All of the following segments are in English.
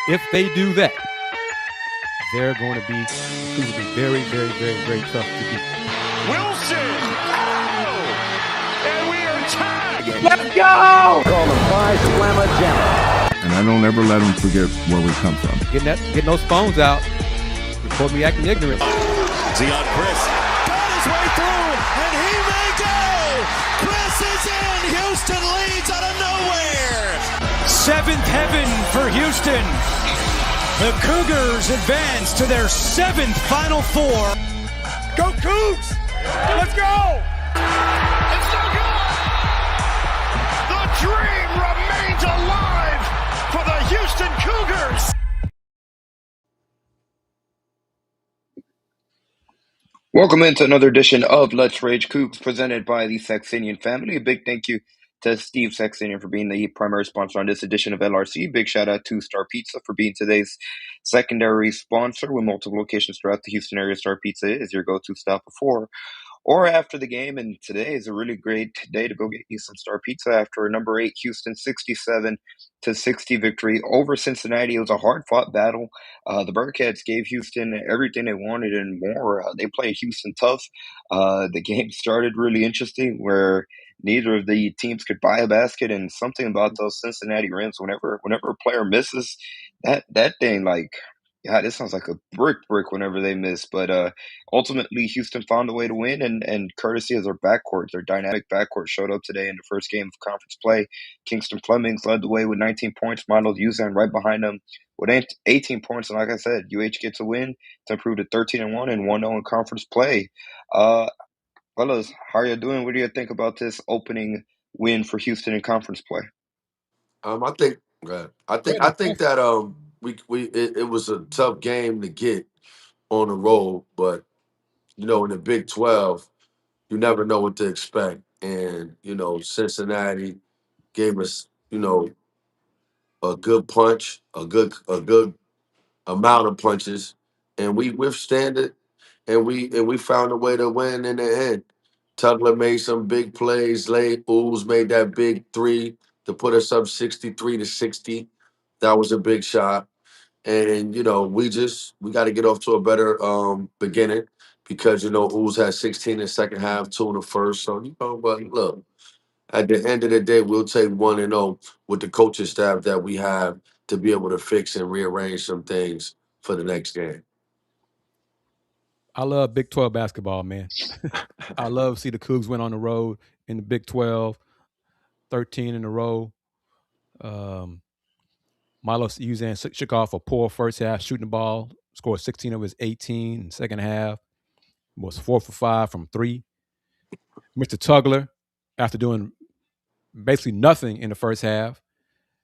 If they do that, they're going to be very, very, very, very tough to beat. Wilson! Oh! And we are tied! Let's go! Call them Phi Slamma Jamma. And I don't ever let them forget where we come from. Getting those phones out. Report me acting ignorant. Deon Kris got his way through, and he may go! Kris is in! Houston leads out of nowhere! Seventh heaven for Houston. The Cougars advance to their seventh Final Four. Go Cougs! Let's go! It's so good! The dream remains alive for the Houston Cougars! Welcome into another edition of Let's Rage Coogs presented by the Saxenian Family. A big thank you to Steve Saxenian for being the primary sponsor on this edition of LRC. Big shout out to Star Pizza for being today's secondary sponsor with multiple locations throughout the Houston area. Star Pizza is your go-to stop before or after the game, and today is a really great day to go get you some Star Pizza after a number 8 Houston 67-60 victory over Cincinnati. It was a hard-fought battle. The Bearcats gave Houston everything they wanted and more. They played Houston tough. The game started really interesting where neither of the teams could buy a basket, and something about those Cincinnati rims, whenever a player misses, that thing, like, yeah, this sounds like a brick whenever they miss. But ultimately, Houston found a way to win, and courtesy of their backcourt, their dynamic backcourt showed up today in the first game of conference play. Kingston Flemings led the way with 19 points. Milo Uzan right behind them with 18 points. And like I said, UH gets a win to improve to 13-1 and 1-0 in conference play. Fellas, how are you doing? What do you think about this opening win for Houston in conference play? I think that it was a tough game to get on the road, but in the Big 12, you never know what to expect. And Cincinnati gave us a good punch, a good amount of punches, and we withstand it, and we found a way to win in the end. Tugler made some big plays late. Ooze made that big three to put us up 63-60. That was a big shot. And we got to get off to a better beginning because Ooze had 16 in the second half, 2 in the first. So but look, at the end of the day, we'll take 1-0 with the coaching staff that we have to be able to fix and rearrange some things for the next game. I love Big 12 basketball, man. I love to see the Cougs win on the road in the Big 12, 13 in a row. Milo Uzan shook off a poor first half shooting the ball, scored 16 of his 18 in the second half, was 4 for 5 from 3. Mr. Tugler, after doing basically nothing in the first half,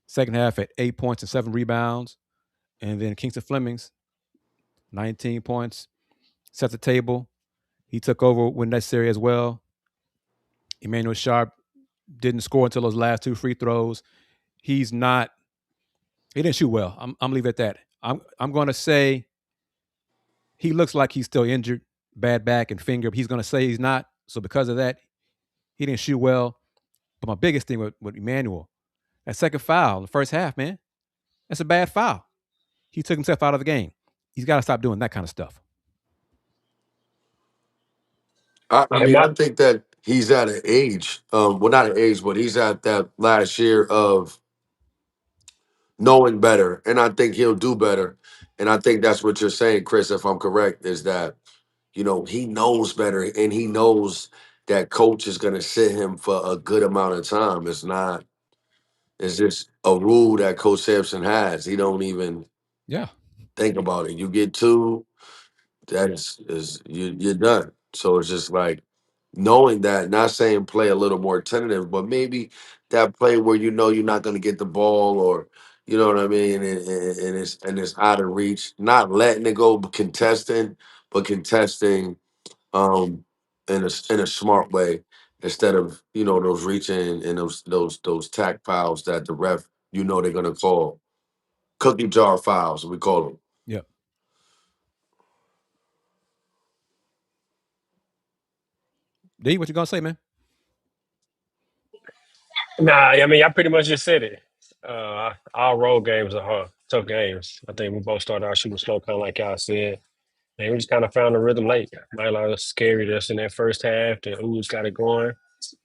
second half at 8 points and 7 rebounds. And then Kingston Flemings, 19 points, set the table. He took over when necessary as well. Emmanuel Sharp didn't score until those last 2 free throws. He didn't shoot well. I'm leaving it at that. I'm going to say he looks like he's still injured, bad back and finger. But he's going to say he's not. So because of that, he didn't shoot well. But my biggest thing with Emmanuel, that second foul in the first half, man, that's a bad foul. He took himself out of the game. He's got to stop doing that kind of stuff. I think that he's at an age, well, not an age, but he's at that last year of knowing better, and I think he'll do better. And I think that's what you're saying, Chris, if I'm correct, is that, he knows better, and he knows that coach is going to sit him for a good amount of time. It's just a rule that Coach Sampson has. He don't even think about it. You get 2, you're done. So it's just like knowing that, not saying play a little more tentative, but maybe that play where you're not going to get the ball, or you know what I mean, and it's out of reach. Not letting it go, but contesting in a smart way instead of those reaching and those tack fouls that the ref they're gonna call cookie jar fouls. We call them. Yep. D, what you gonna say, man? Nah, I mean, I pretty much just said it. All road games are hard. tough games. I think we both started our shooting slow, kind of like y'all said. And we just kind of found the rhythm late. Mylar was carried us in that first half. The Ooze got it going.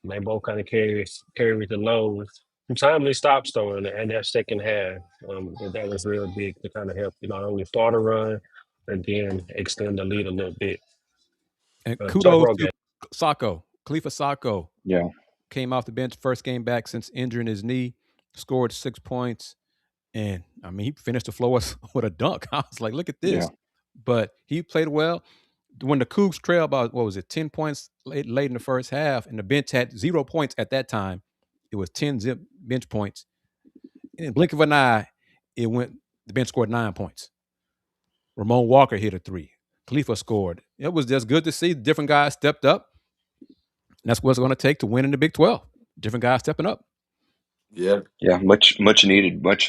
And they both kind of carried the load. Some timely stops, though, in that second half. And that was real big to kind of help, not only start a run, and then extend the lead a little bit. And Tough kudos road to game. Sacco, Khalifa Sacco. Yeah. Came off the bench, first game back since injuring his knee, scored 6 points. And I mean, he finished the floor with a dunk. I was like, look at this. Yeah. But he played well. When the Cougs trailed about, 10 points late in the first half, and the bench had 0 points at that time, it was 10 zip bench points. In the blink of an eye, the bench scored 9 points. Ramon Walker hit a 3. Khalifa scored. It was just good to see different guys stepped up. And that's what it's going to take to win in the Big 12. Different guys stepping up. Yeah. Yeah, much needed, much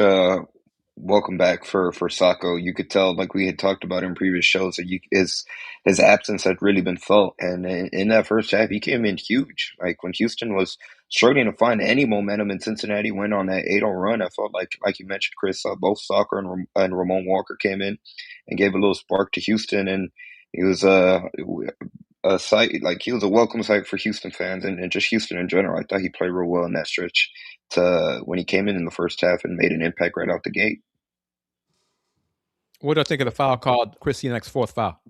welcome back for Sacco. You could tell, like we had talked about in previous shows, that his absence had really been felt. And in that first half, he came in huge. Like when Houston was struggling to find any momentum, and Cincinnati went on that 8-0 run, I felt like you mentioned, Chris, both Sacco and Ramon Walker came in and gave a little spark to Houston, and he was a sight, like he was a welcome sight for Houston fans and just Houston in general. I thought he played real well in that stretch when he came in the first half and made an impact right out the gate. What do I think of the foul called Kris Garner's fourth foul?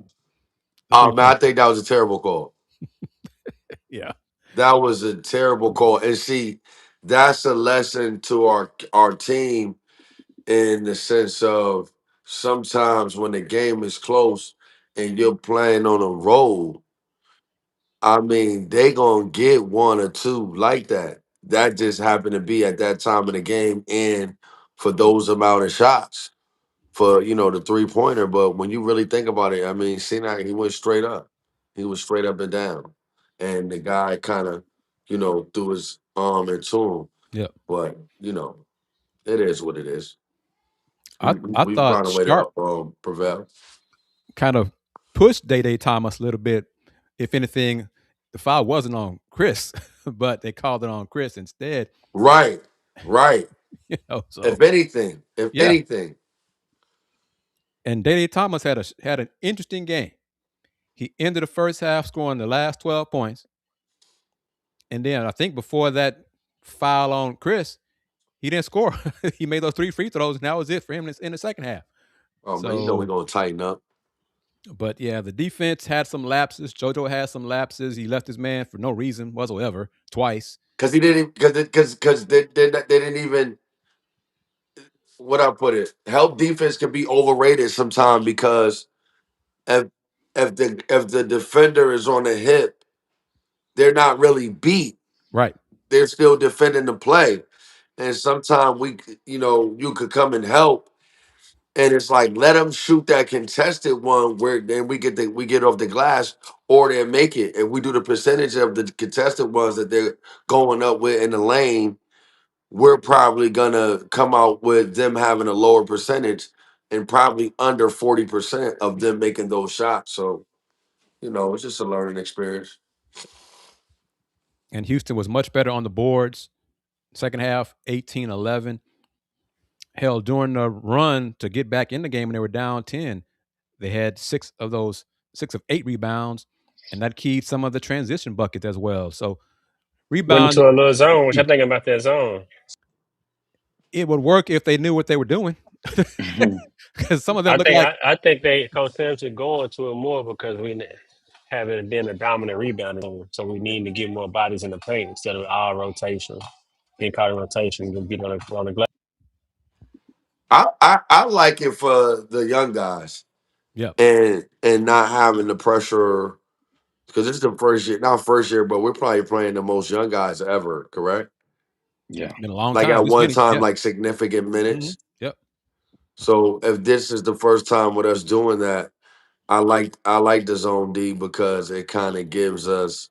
Oh man, I think that was a terrible call. Yeah. That was a terrible call. And see, that's a lesson to our team in the sense of sometimes when the game is close and you're playing on a roll, I mean, they gonna get one or two like that. That just happened to be at that time of the game and for those amount of shots for the 3-pointer. But when you really think about it, I mean, Sinai, he went straight up. He was straight up and down. And the guy kind of, threw his arm into him. Yeah. But, it is what it is. I We thought found a way Sharp to prevail. kind of pushed Day Thomas a little bit. If anything, the foul wasn't on Kris, but they called it on Kris instead. Right. So If anything. And Day Thomas had an interesting game. He ended the first half scoring the last 12 points. And then I think before that foul on Kris, he didn't score. He made those 3 free throws, and that was it for him in the second half. Oh, man, we're going to tighten up. But, yeah, the defense had some lapses. JoJo had some lapses. He left his man for no reason whatsoever twice. Because he didn't, because they didn't even, what I put it, help defense can be overrated sometimes because if the defender is on the hip, they're not really beat. Right. They're still defending the play. And sometimes you could come and help. And it's like, let them shoot that contested one where then we get off the glass, or they make it. And we do the percentage of the contested ones that they're going up with in the lane, we're probably gonna come out with them having a lower percentage and probably under 40% of them making those shots. So, it's just a learning experience. And Houston was much better on the boards. Second half, 18-11. Hell, during the run to get back in the game when they were down 10, they had 6 of 8 rebounds, and that keyed some of the transition buckets as well. So Went rebound. into a little zone. What y'all think about that zone? It would work if they knew what they were doing. Because some of them I think they Coach Tim should go into it more because we haven't been a dominant rebounder. So we need to get more bodies in the paint instead of all rotation. Being caught in rotation and beat on the glass. I like it for the young guys. Yeah. And not having the pressure, because this is the first year, not first year, but we're probably playing the most young guys ever, correct? Yeah. Been a long Like time. at one time, Yeah. like significant minutes. Mm-hmm. Yep. So if this is the first time with us doing that, I like the zone D because it kind of gives us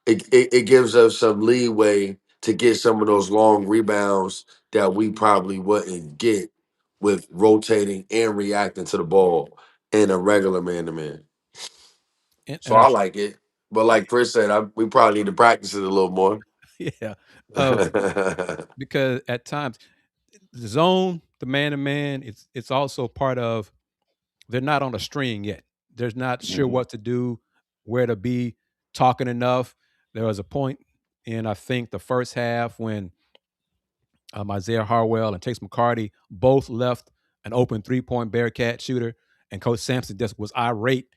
it gives us some leeway to get some of those long rebounds that we probably wouldn't get with rotating and reacting to the ball in a regular man-to-man. So I like it. But like Chris said, we probably need to practice it a little more. Yeah. Because at times, the zone, the man-to-man, it's also part of they're not on a string yet. They're not sure what to do, where to be, talking enough. There was a point in, I think, the first half when Isaiah Harwell and Chase McCarty both left an open three-point Bearcat shooter, and Coach Sampson just was irate.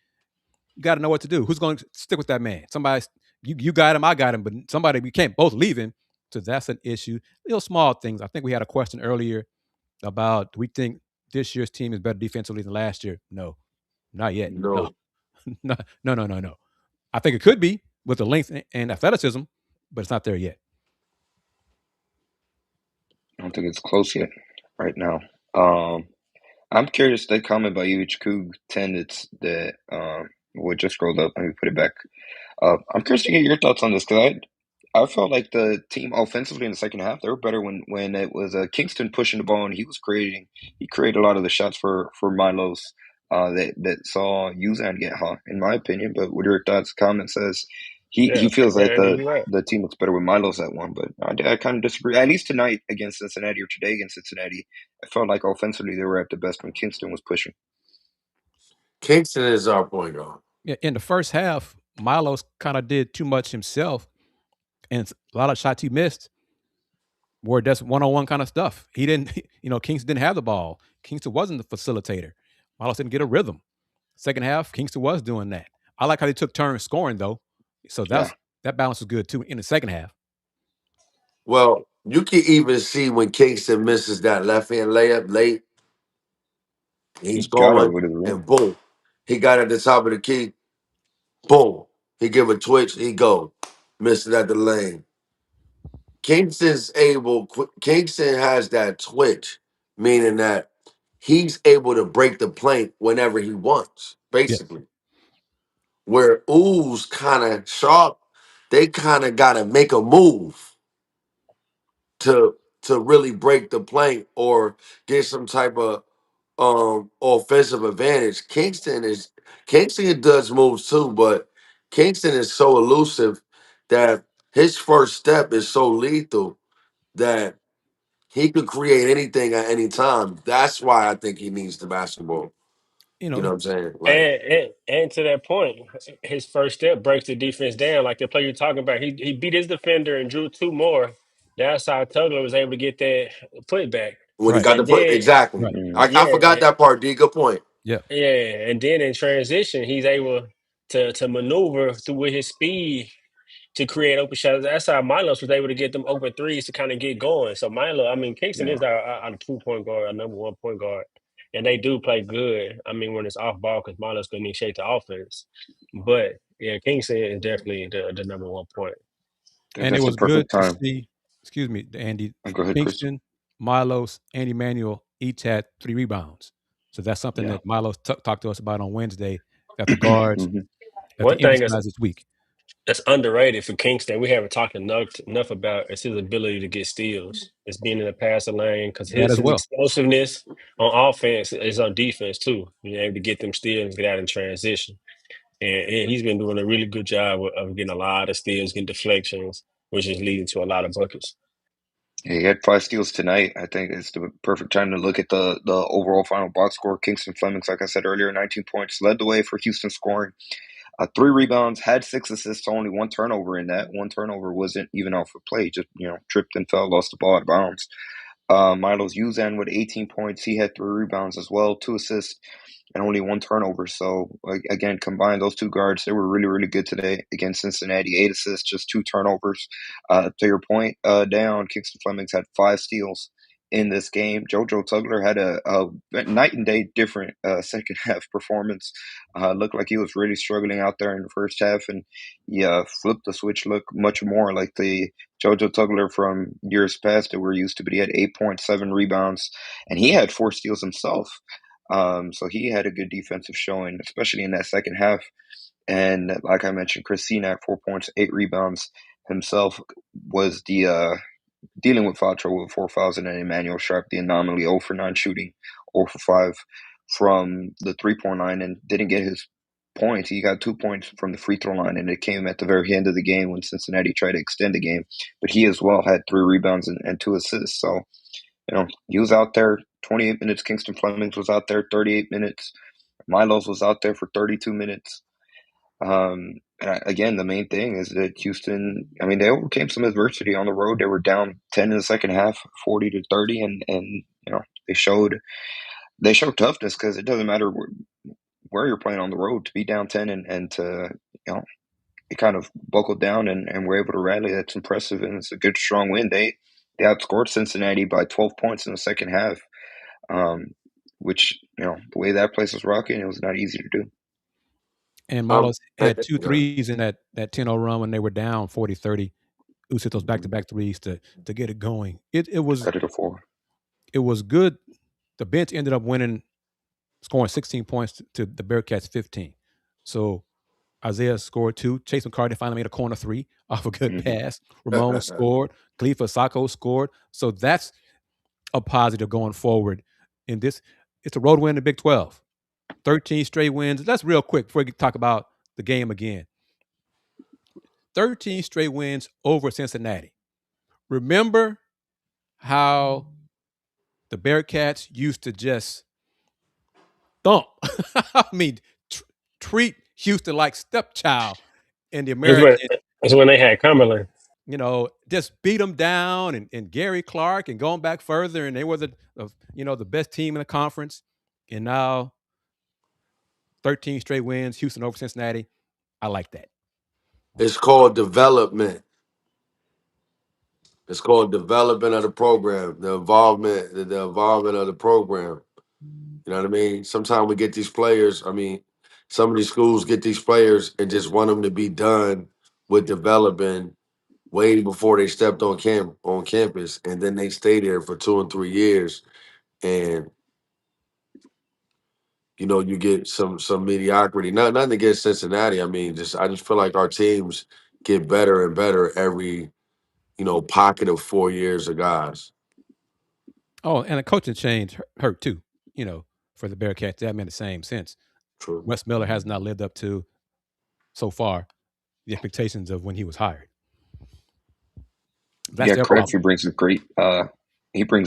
You got to know what to do. Who's going to stick with that man? Somebody, you got him, I got him, but somebody, we can't both leave him. So that's an issue. Little small things. I think we had a question earlier about, do we think this year's team is better defensively than last year? No, not yet. No, No. no. I think it could be with the length and athleticism, but it's not there yet. I don't think it's close yet right now. I'm curious, that comment by UH-Coug 10 that we just scrolled up. Let me put it back. I'm curious to get your thoughts on this, because I felt like the team offensively in the second half, they were better when it was Kingston pushing the ball, and he created a lot of the shots for Milos that saw Uzan get hot, in my opinion. But what are your thoughts? Comment says he feels like you're right. the team looks better with Milos at one, but I kind of disagree. At least tonight against Cincinnati, or today against Cincinnati, I felt like offensively they were at the best when Kingston was pushing. Kingston is our point guard. Yeah, in the first half, Milos kind of did too much himself, and a lot of shots he missed were just one-on-one kind of stuff. He didn't, Kingston didn't have the ball. Kingston wasn't the facilitator. Milos didn't get a rhythm. Second half, Kingston was doing that. I like how they took turns scoring, though. So that balance was good, too, in the second half. Well, you can even see when Kingston misses that left-hand layup late, he's He got going, over to the rim. and boom, he got at the top of the key, boom, he give a twitch, he go, miss it at the lane. Kingston has that twitch, meaning that he's able to break the plank whenever he wants, basically. Yes. Where Ooze kind of sharp, they kind of got to make a move to really break the plank or get some type of offensive advantage. Kingston does moves too, but Kingston is so elusive that his first step is so lethal that he could create anything at any time. That's why I think he needs the basketball. You know what I'm saying? Like, And to that point, his first step breaks the defense down. Like the play you're talking about, he beat his defender and drew two more. That's how Tugler was able to get that putback. when he Right. got the And put, then, exactly. Right. I forgot yeah, that part, D. Good point. Yeah. yeah, and then in transition, he's able to maneuver through with his speed to create open shots. That's how Milos was able to get them open threes to kind of get going. So Kingston is our 2-point guard, our number one point guard, and they do play good. I mean, when it's off ball, because Milos can initiate the offense. But yeah, Kingston is definitely the number one point. And it That's the was good perfect to time. see, excuse me, Andy, Go ahead, Chris. Kingston, Milos, and Emmanuel each had 3 rebounds. So that's something that Milos talked to us about on Wednesday, that the guards have One to thing is emphasize this week. that's underrated for Kingston. We haven't talked enough about is his ability to get steals. It's being in the passing lane because That his as well. explosiveness on offense is on defense too. Being able to get them steals, get out in transition, and he's been doing a really good job of getting a lot of steals, getting deflections, which is leading to a lot of buckets. He had 5 steals tonight. I think it's the perfect time to look at the overall final box score. Kingston Flemings, like I said earlier, 19 points, led the way for Houston scoring. 3 rebounds, had 6 assists, only 1 turnover in that. 1 turnover wasn't even off a play, just tripped and fell, lost the ball out of bounds. Milos Uzan with 18 points. He had 3 rebounds as well, 2 assists, and only 1 turnover. So, again, combined, those 2 guards, they were really, really good today against Cincinnati. 8 assists, just 2 turnovers. To your point, Dayon, Kingston Flemings had 5 steals in this game. JoJo Tugler had a night and day different second half performance. Looked like he was really struggling out there in the first half, and he flipped the switch, looked much more like the JoJo Tugler from years past that we're used to, but he had 8.7 rebounds, and he had 4 steals himself. So he had a good defensive showing, especially in that second half. And like I mentioned, Chris Gardner, 4 points, 8 rebounds himself, was the dealing with foul trouble with 4 fouls, and then Emmanuel Sharp, the anomaly, 0 for 9 shooting, 0 for 5 from the 3-point line, and didn't get his points. He got 2 points from the free throw line, and it came at the very end of the game when Cincinnati tried to extend the game. But he as well had 3 rebounds and 2 assists. So He was out there 28 minutes. Kingston Flemings was out there 38 minutes. Milos was out there for 32 minutes. Again, the main thing is that Houston, they overcame some adversity on the road. They were down 10 in the second half, 40-30, and they showed toughness, because it doesn't matter where you're playing on the road. To be down 10 and to it kind of buckled down and were able to rally. That's impressive, and it's a good, strong win. They outscored Cincinnati by 12 points in the second half, which, the way that place was rocking, it was not easy to do. And Milos had 2 threes in that 10-0 run when they were down 40-30. Who hit those back-to-back threes to get it going. It was good. The bench ended up scoring 16 points to the Bearcats 15. So Isaiah scored 2. Chase McCartney finally made a corner 3 off a good pass. Ramon scored. Khalifa Sacco scored. So that's a positive going forward. It's a road win in the Big 12. 13 straight wins. That's real quick before we talk about the game again. 13 straight wins over Cincinnati. Remember how the Bearcats used to just thump. Treat Houston like stepchild in the American. That's when they had Cumberland. Just beat them down, and Gary Clark, and going back further, and they were the best team in the conference. And now 13 straight wins, Houston over Cincinnati. I like that. It's called development. It's called development of the program, the involvement of the program. You know what I mean? Sometimes we get these players. Some of these schools get these players and just want them to be done with developing way before they stepped on campus, and then they stay there for 2 and 3 years, and you get some mediocrity. Nothing against Cincinnati. I just feel like our teams get better and better every pocket of 4 years of guys. Oh, and the coaching change hurt too. For the Bearcats, that made the same sense. True. Wes Miller has not lived up to, so far, the expectations of when he was hired. That's correct. He brings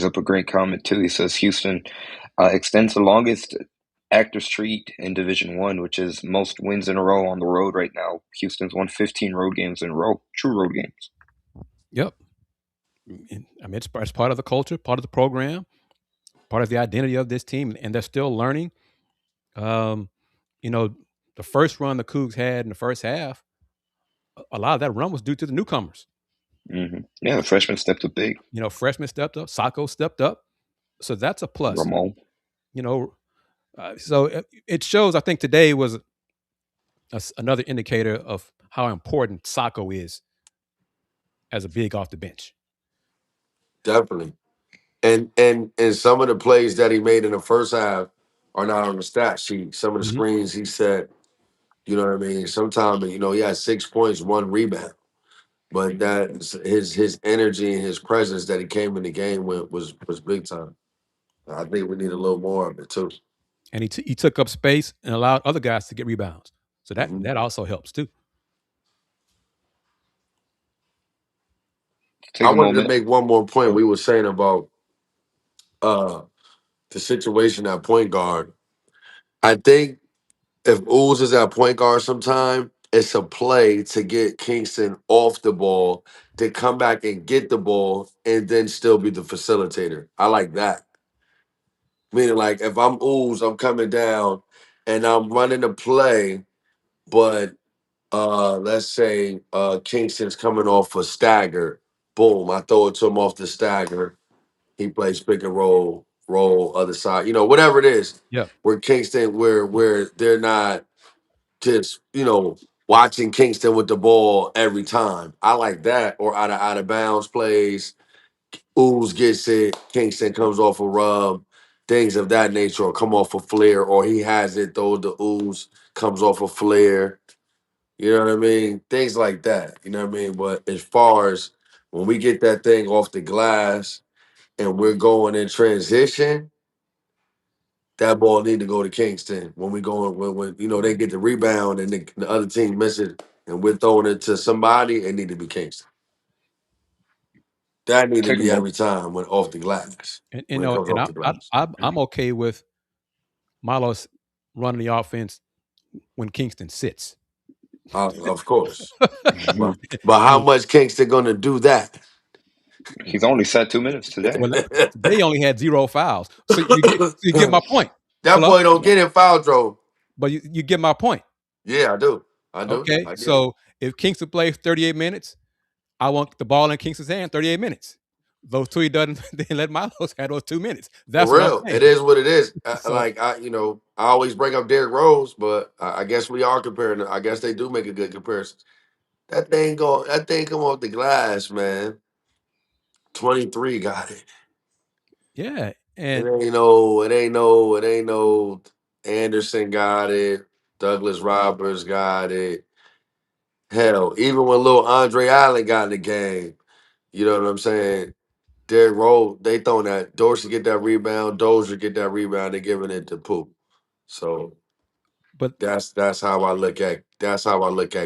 up a great comment too. He says Houston extends the longest active streak in Division I, which is most wins in a row on the road right now. Houston's won 15 road games in a row, true road games. Yep. It's part of the culture, part of the program, part of the identity of this team, and they're still learning. The first run the Cougs had in the first half, a lot of that run was due to the newcomers. Mm-hmm. Yeah, the freshmen stepped up big. Freshmen stepped up. Sacco stepped up. So that's a plus. Ramon. So it shows, I think today was another indicator of how important Sacco is as a big off the bench. Definitely. And some of the plays that he made in the first half are not on the stat sheet. Some of the screens he set, you know what I mean? Sometimes, he had 6 points, 1 rebound. But that his energy and his presence that he came in the game with was big time. I think we need a little more of it too. And he took up space and allowed other guys to get rebounds. So that also helps too. I wanted to make one more point. We were saying about the situation at point guard. I think if Ooze is at point guard sometime, it's a play to get Kingston off the ball, to come back and get the ball, and then still be the facilitator. I like that. Meaning, like, if I'm Ooze, I'm coming down and I'm running a play, but let's say Kingston's coming off a stagger. Boom, I throw it to him off the stagger. He plays pick and roll other side, whatever it is. Yeah. Where Kingston, where they're not just, watching Kingston with the ball every time. I like that. Or out of bounds plays. Ooze gets it. Kingston comes off a rub. Things of that nature, or come off a flare, or he has it, though the Ooze comes off a flare. You know what I mean? Things like that. You know what I mean? But as far as when we get that thing off the glass and we're going in transition, that ball need to go to Kingston. When we go when they get the rebound and the other team miss it and we're throwing it to somebody, it need to be Kingston. That need to Take be them both. every time when off the glass. And When it comes and off the glass. I'm okay with Milos running the offense when Kingston sits. Of course. Mhm. But how much Kingston gonna do that? He's only sat 2 minutes today. Well, they only had 0 fouls, so you get my point, That Fluff. boy don't get in foul trouble. But you get my point. Yeah, I do. I do. Okay, I get it. so if Kingston plays 38 minutes, I want the ball in Kingston's hand 38 minutes. Those two he doesn't, then let Milos have those 2 minutes. That's For what I'm real. saying. It is what it is. So, I always bring up Derrick Rose, but I guess we are comparing. I guess they do make a good comparison. That thing come off the glass, man. 23 got it. yeah, It and ain't no Anderson got it. Douglas Roberts got it. Hell, even when little Andre Allen got in the game, you know what I'm saying? Derrick Rose, they throwing that Dorsey get that rebound, Dozier get that rebound, they giving it to Poop. So but that's how I look at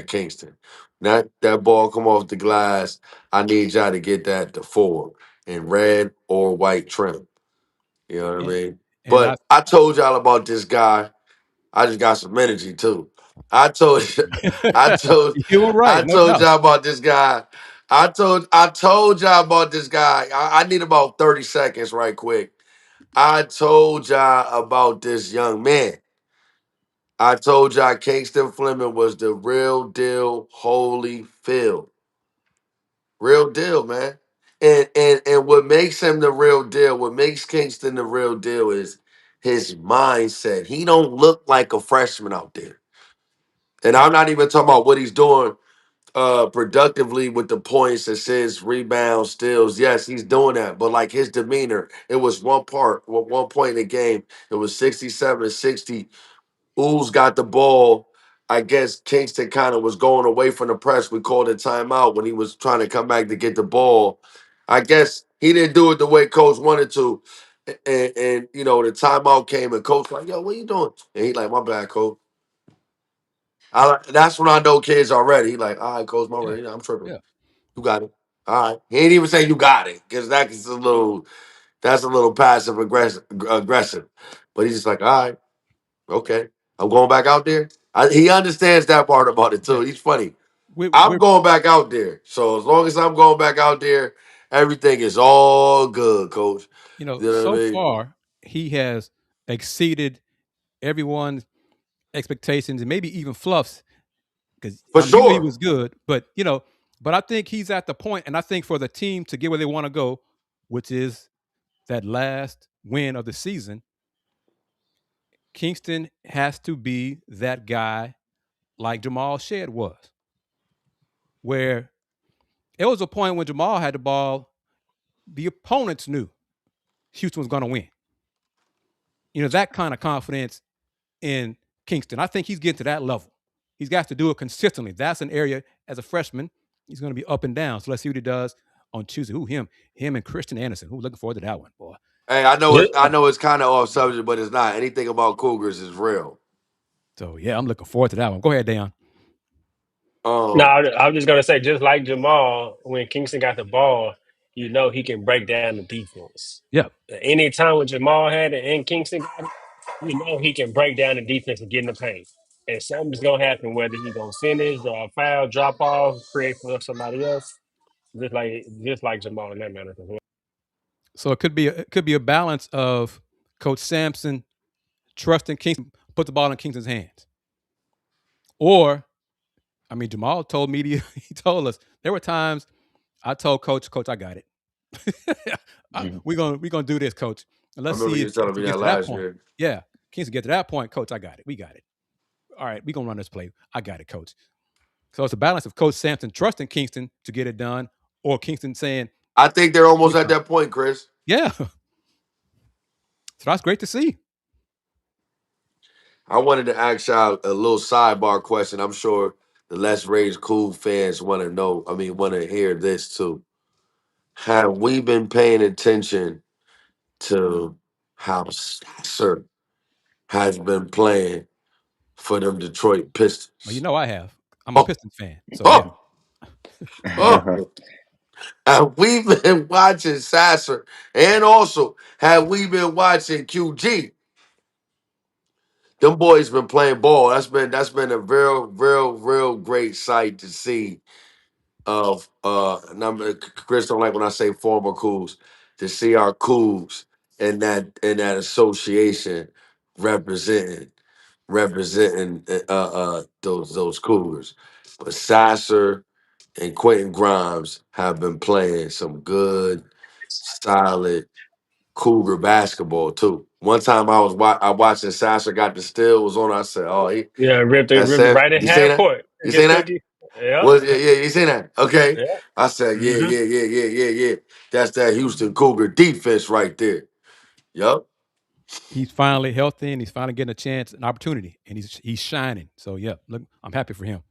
Kingston. That ball come off the glass. I need y'all to get that to 4 in red or white trim. You know what I and, mean? and I But I told y'all about this guy. I just got some energy too. I told I told you were right, I no told doubt. y'all about this guy. I told y'all about this guy. I need about 30 seconds right quick. I told y'all about this young man. I told y'all Kingston Fleming was the real deal, holy Phil. Real deal, man. And what makes him the real deal, what makes Kingston the real deal is his mindset. He don't look like a freshman out there. And I'm not even talking about what he's doing productively with the points, assists, rebounds, steals. Yes, he's doing that. But like his demeanor, it was one point in the game. It was 67-60. Ools got the ball. I guess Kingston kind of was going away from the press. We called a timeout when he was trying to come back to get the ball. I guess he didn't do it the way coach wanted to. And the timeout came and coach like, yo, what you doing? And he like, my bad, coach. That's when I know kids already. He like, all right, coach, my Yeah, bad. I'm tripping. yeah. You got it. All right. He ain't even say you got it because that's a little passive aggressive. But he's just like, all right. Okay, I'm going back out there. He understands that part about it too. Yeah. He's funny. I'm We're going back out there. So as long as I'm going back out there, everything is all good, coach. You know what I so mean? far he has exceeded everyone's expectations and maybe even Fluff's because For you knew he sure. was good, but but I think he's at the point, and I think for the team to get where they want to go, which is that last win of the season, Kingston has to be that guy like Jamal Shed was, where it was a point when Jamal had the ball, the opponents knew Houston was going to win. That kind of confidence in Kingston. I think he's getting to that level. He's got to do it consistently. That's an area as a freshman he's going to be up and down. So let's see what he does on Tuesday. Him and Christian Anderson. Looking forward to that one, boy. Hey, I know Yeah. it's kind of off subject, but it's not. Anything about Cougars is real. So yeah, I'm looking forward to that one. Go ahead, Dayon. No, Um, I was just gonna say, just like Jamal, when Kingston got the ball, he can break down the defense. Yeah. Any time when Jamal had it and Kingston got it, he can break down the defense and get in the paint. And something's gonna happen, whether he's gonna finish or foul, drop off, create for somebody else, just like Jamal in that manner as well. So it could be a balance of Coach Sampson trusting Kingston, put the ball in Kingston's hands, or Jamal told media, he told us there were times I told Coach, I got it. Mhm. We're gonna do this, Coach. And I let's remember see you if, telling if we me get that to that last point. year. Yeah, Kingston get to that point, Coach. I got it. We got it. All right, we're gonna run this play. I got it, Coach. So it's a balance of Coach Sampson trusting Kingston to get it done, or Kingston saying, I think they're "We almost at got it." that point, Chris. Yeah. So that's great to see. I wanted to ask y'all a little sidebar question. I'm sure the Let's Rage Cool fans want to know. Want to hear this too. Have we been paying attention to how Sasser has been playing for them Detroit Well, Pistons? I have. I'm a Oh, Pistons fan, so yeah. oh, oh! And we've been watching Sasser, and also have we been watching QG. Them boys been playing ball. That's been a real great sight to see. Of Chris don't like when I say former Cougs, to see our Cougs in that association representing those Cougars. But Sasser and Quentin Grimes have been playing some good, solid Cougar basketball too. One time I watched and Sasser got the steal was on. I said, "Oh, Yeah, that's ripped it Sam. right at You seen half that? court You seen against that? that. Yep. Well, yeah, you seen that? Okay." Yeah. I said, "Yeah, Hmm. yeah, yeah, yeah, yeah, yeah. That's that Houston Cougar defense right there." Yup. He's finally healthy and he's finally getting a chance, an opportunity, and he's shining. So yeah, look, I'm happy for him.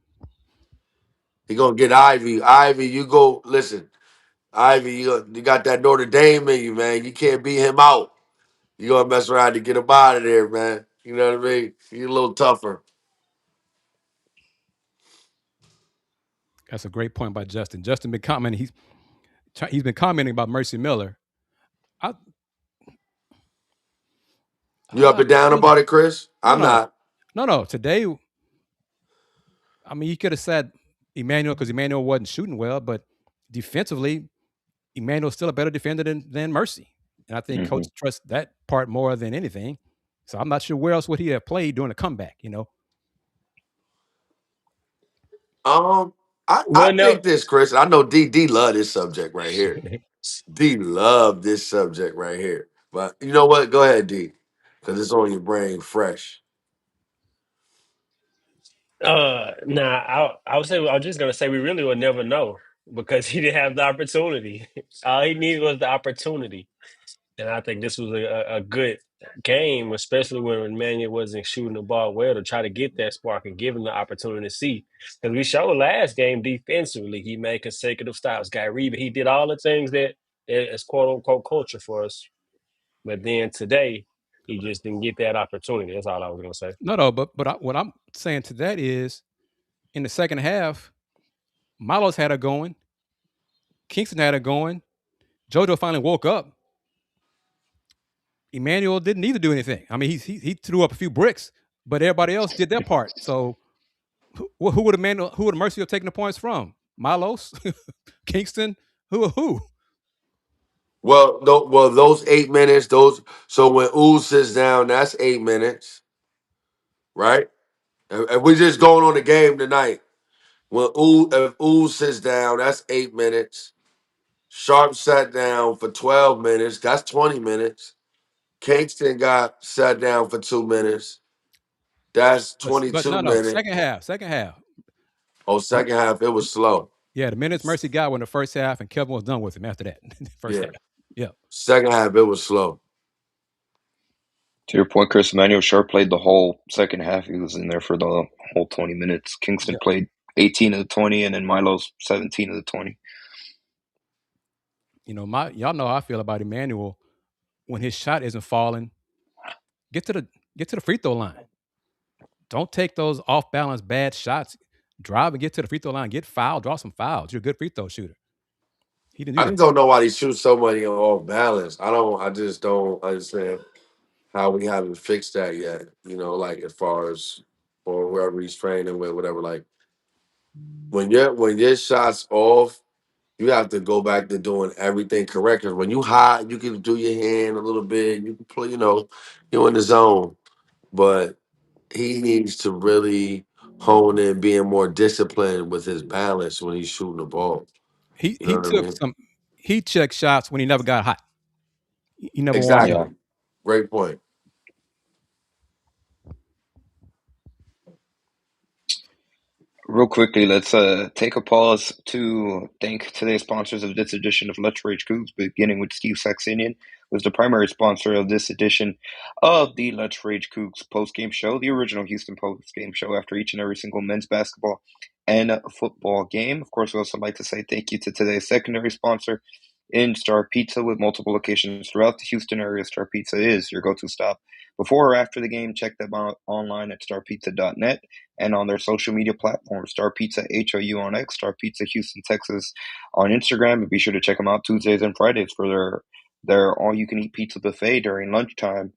He gonna get Ivy. Ivy, you go listen. Ivy, you got that Notre Dame in you, man. You can't beat him out. You gonna mess around to get him out of there, man. You know what I mean? He's a little tougher. That's a great point by Justin. Justin been commenting. He's been commenting about Mercy Miller. I You up and down see, about it, Chris? no, I'm no, not. no. Today, I mean, you could have said Emmanuel because Emmanuel wasn't shooting well, but defensively, Emmanuel's still a better defender than Mercy, and I think Hmm. Coach trusts that part more than anything. So I'm not sure where else would he have played during the comeback. Um, I Well, no. think this, Chris. I know D love this subject right here. D love this subject right here. But you know what? Go ahead, D, because it's on your brain fresh. Nah, I would say I was just gonna say we really will never know because he didn't have the opportunity. All he needed was the opportunity, and I think this was a good game, especially when Manuel wasn't shooting the ball well to try to get that spark and give him the opportunity to see. Because we showed last game defensively, he made consecutive stops, got rebound, he did all the things that is quote unquote culture for us. But then today, he just didn't get that opportunity. That's all I was gonna say. No, but what I'm saying to that is in the second half, Milos had her going, Kingston had her going, JoJo finally woke up. Emmanuel didn't need to do anything. I mean, he threw up a few bricks, but everybody else did their part. So who would Mercy have taken the points from? Milos, Kingston, who? Well, those 8 minutes, so when Ooze sits down, that's 8 minutes, right? And we're just going on the game tonight. If Ooze sits down, that's 8 minutes. Sharp sat down for 12 minutes, that's 20 minutes. Kingston got sat down for 2 minutes. That's But 22 no, minutes. second half. Oh, second half, it was slow. Yeah, the minutes Mercy got were in the first half, and Kevin was done with him after that. First Yeah. half. Yeah. Second half, it was slow. To your point, Chris, Emmanuel Sharp played the whole second half. He was in there for the whole 20 minutes. Kingston played 18 of the 20, and then Milo's 17 of the 20. Y'all know how I feel about Emmanuel. When his shot isn't falling, get to the free throw line. Don't take those off balance bad shots. Drive and get to the free throw line. Get fouled. Draw some fouls. You're a good free throw shooter. He didn't I do just that. don't know why he shoots so many off balance. I just don't understand how we haven't fixed that yet. Like as far as or whoever he's training with, whatever. Like when your shot's off, you have to go back to doing everything correct. Because when you hot, you can do your hand a little bit. You can play, you're in the zone. But he needs to really hone in being more disciplined with his balance when he's shooting the ball. He You he know what I took mean? some. He checked shots when he never got hot. He never warmed up. Yeah. Exactly. Great point. Real quickly, let's take a pause to thank today's sponsors of this edition of Let's Rage Coogs, beginning with Steve Saxenian, who is the primary sponsor of this edition of the Let's Rage Coogs postgame show, the original Houston postgame show after each and every single men's basketball and football game. Of course, we also like to say thank you to today's secondary sponsor, in Star Pizza with multiple locations throughout the Houston area. Star Pizza is your go-to stop before or after the game. Check them out online at starpizza.net and on their social media platforms, Star Pizza HOU on X, Star Pizza Houston, Texas on Instagram. And be sure to check them out Tuesdays and Fridays for their all-you-can-eat pizza buffet during lunchtime.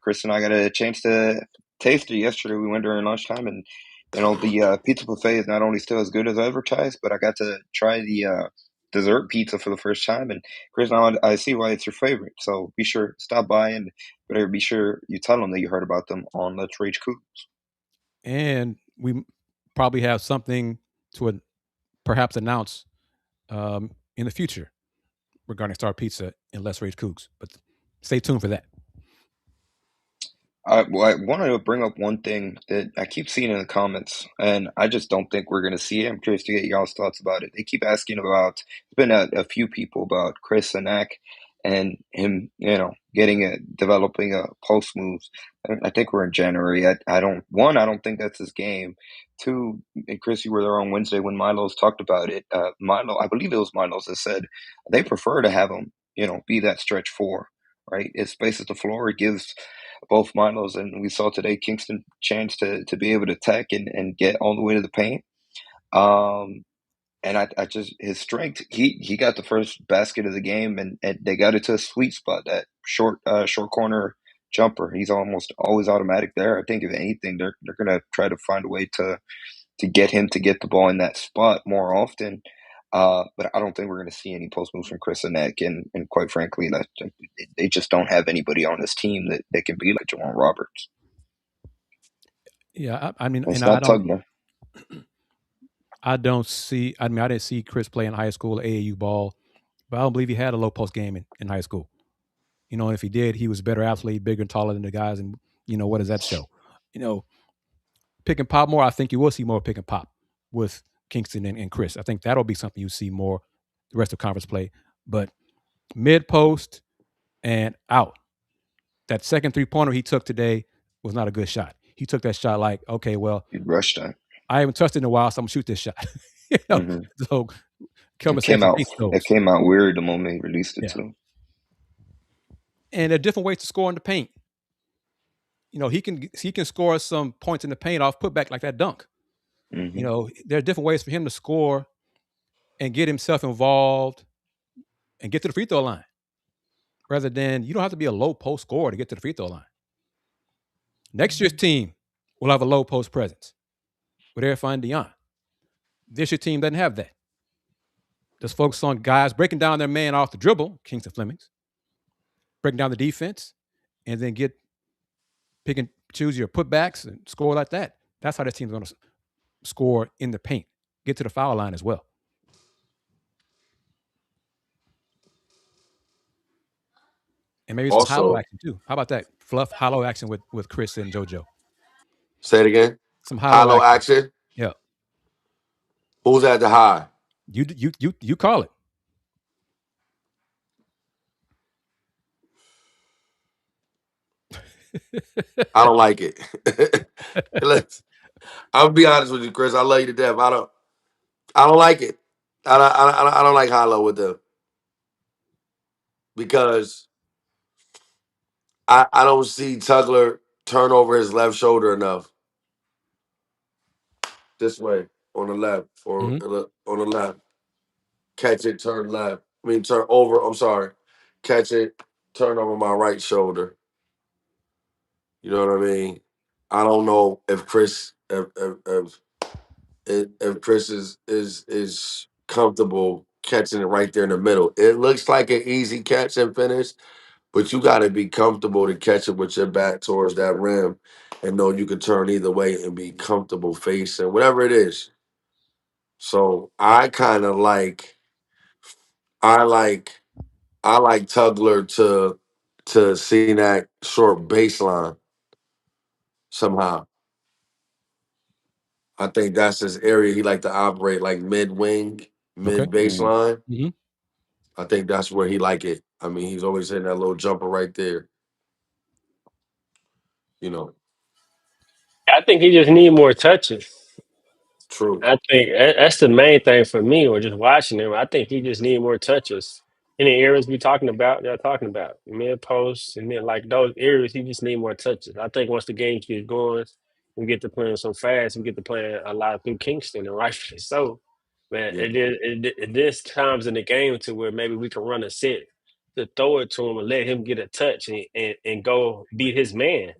Kris and I got a chance to taste it yesterday. We went during lunchtime, and the pizza buffet is not only still as good as advertised, but I got to try the dessert pizza for the first time. And Kris, now I see why it's your favorite. So be sure stop by and better be sure you tell them that you heard about them on Let's Rage Coogs. And we probably have something to perhaps announce in the future regarding Star Pizza and Let's Rage Coogs. But stay tuned for that. I wanted to bring up one thing that I keep seeing in the comments, and I just don't think we're going to see it. I'm curious to get y'all's thoughts about it. They keep asking about, there's been a few people about Kris and and him, developing a post moves. I think we're in January. I don't think that's his game. Two, and Kris, you were there on Wednesday when Milo's talked about it. Milo, I believe it was Milo's that said they prefer to have him, be that stretch four, right? It spaces the floor. It gives both Milos, and we saw today Kingston chance to be able to attack and get all the way to the paint. And I just his strength. He got the first basket of the game, and they got it to a sweet spot, that short corner jumper. He's almost always automatic there. I think if anything, they're gonna try to find a way to get him to get the ball in that spot more often. But I don't think we're going to see any post moves from Kris and and quite frankly, that they just don't have anybody on this team that can be like Jawan Roberts. Yeah, I mean, It's and not Tugner. I didn't see Kris play in high school AAU ball, but I don't believe he had a low post game in high school. If he did, he was a better athlete, bigger and taller than the guys. And, what does that show? Pick and pop more, I think you will see more pick and pop with Kingston and Kris. I think that'll be something you see more the rest of conference play. But mid post and out. That second 3-pointer he took today was not a good shot. He took that shot like, okay, well, he rushed that. I haven't touched it in a while, so I'm gonna shoot this shot. So it came out weird the moment he released it too. And there are different ways to score in the paint. He can score some points in the paint off putback like that dunk. There are different ways for him to score and get himself involved and get to the free throw line. Rather than, you don't have to be a low post scorer to get to the free throw line. Next year's team will have a low post presence with Irfan and Dayon. This year's team doesn't have that. Just focus on guys breaking down their man off the dribble, Kingston Flemings, breaking down the defense, and then pick and choose your putbacks and score like that. That's how this team's going to score in the paint. Get to the foul line as well. And maybe some hollow action too. How about that? Fluff hollow action with Kris and JoJo. Say it again. Some hollow action. Yeah. Who's at the high? You call it. I don't like it. I'll be honest with you, Kris. I love you to death. I don't like it. I don't like hollow with them because I don't see Tugler turn over his left shoulder enough. This way on the left or on the left. Catch it, turn left. Turn over. I'm sorry. Catch it, turn over my right shoulder. You know what I mean? I don't know if Kris if Kris is comfortable catching it right there in the middle. It looks like an easy catch and finish, but you got to be comfortable to catch it with your back towards that rim and know you can turn either way and be comfortable facing whatever it is. So I kind of like Tugler to see that short baseline somehow. I think that's his area. He like to operate like mid wing, mid baseline. Mm-hmm. I think that's where he like it. He's always hitting that little jumper right there. I think he just need more touches. True. I think that's the main thing for me, or just watching him. I think he just need more touches. Any areas we talking about, they're talking about mid posts and then like those areas, he just need more touches. I think once the game gets going, we get to playing so fast, we get to playing a lot through Kingston, and rightfully so. Man, Yeah. it is times in the game to where maybe we can run a set to throw it to him and let him get a touch and go beat his man.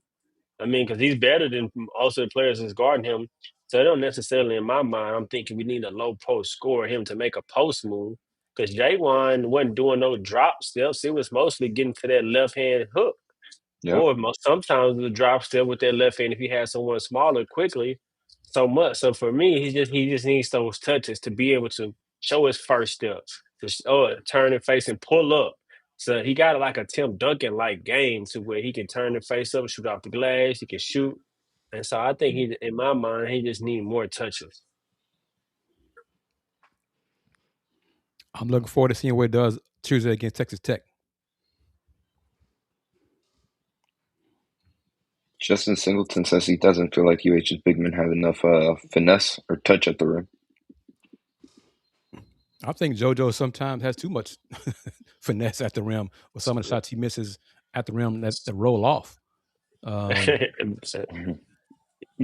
I mean, because he's better than also the players that's guarding him. So I don't necessarily, in my mind, I'm thinking we need a low post score him to make a post move. Because Jaywan wasn't doing no drop steps. He was mostly getting to that left hand hook. Yep. Or sometimes the drop step with that left hand if he has someone smaller quickly so much. So for me, he just needs those touches to be able to show his first steps, to turn and face and pull up. So he got like a Tim Duncan like game to where he can turn and face up, shoot off the glass, he can shoot. And so I think in my mind, he just need more touches. I'm looking forward to seeing what it does Tuesday against Texas Tech. Justin Singleton says he doesn't feel like UH's big men have enough finesse or touch at the rim. I think JoJo sometimes has too much finesse at the rim with some of the shots he misses at the rim that roll off. No,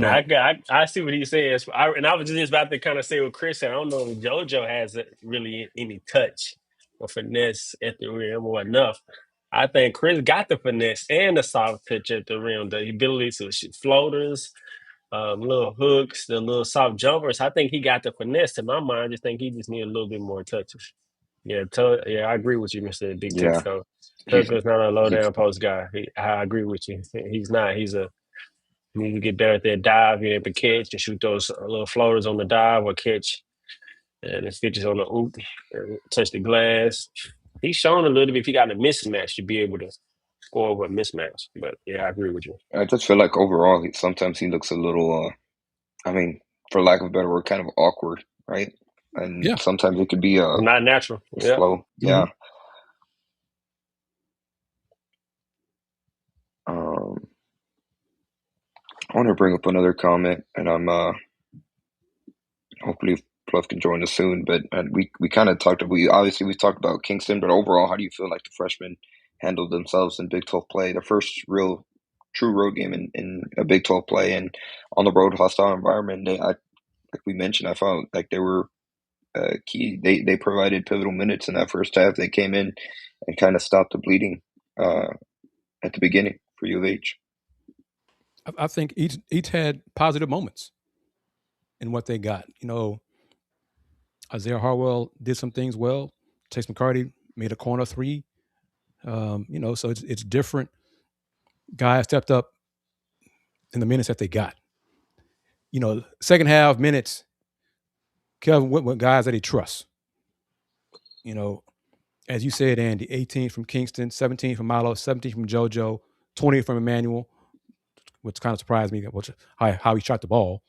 I see what he's saying. And I was just about to kind of say what Chris said. I don't know if JoJo has really any touch or finesse at the rim or enough. I think Chris got the finesse and the soft touch at the rim, the ability to shoot floaters, little hooks, the little soft jumpers. I think he got the finesse. To my mind, I just think he just need a little bit more touches. Yeah, I agree with you, Mr. Big Yeah, Texto. he's Tucker's not a low he's down post guy. I agree with you. He's not. You need to get better at that dive, being able to catch and shoot those little floaters on the dive or catch and the stitches on the oop, touch the glass. He's shown a little bit if he got a mismatch to be able to score with a mismatch. But yeah, I agree with you. I just feel like overall, sometimes he looks a little, I mean, for lack of a better word, kind of awkward, right? And Yeah. sometimes it could be Not natural. Yeah. slow. Yeah. I want to bring up another comment, and I'm hopefully Fluff can join us soon. But we kind of talked. We talked about Kingston, but overall, how do you feel like the freshmen handled themselves in Big 12 play? Their first real, true road game in a Big 12 play, and on the road, hostile environment. Like we mentioned, I felt like they were key. They provided pivotal minutes in that first half. They came in and kind of stopped the bleeding at the beginning for U of H. I think each had positive moments in what they got. You know, Isaiah Harwell did some things well. Chase McCarty made a corner three. You know, so it's different. Guys stepped up in the minutes that they got. You know, second half minutes, Kevin went with guys that he trusts. You know, as you said, Andy, 18 from Kingston, 17 from Milo, 17 from JoJo, 20 from Emmanuel, which kind of surprised me, how he shot the ball.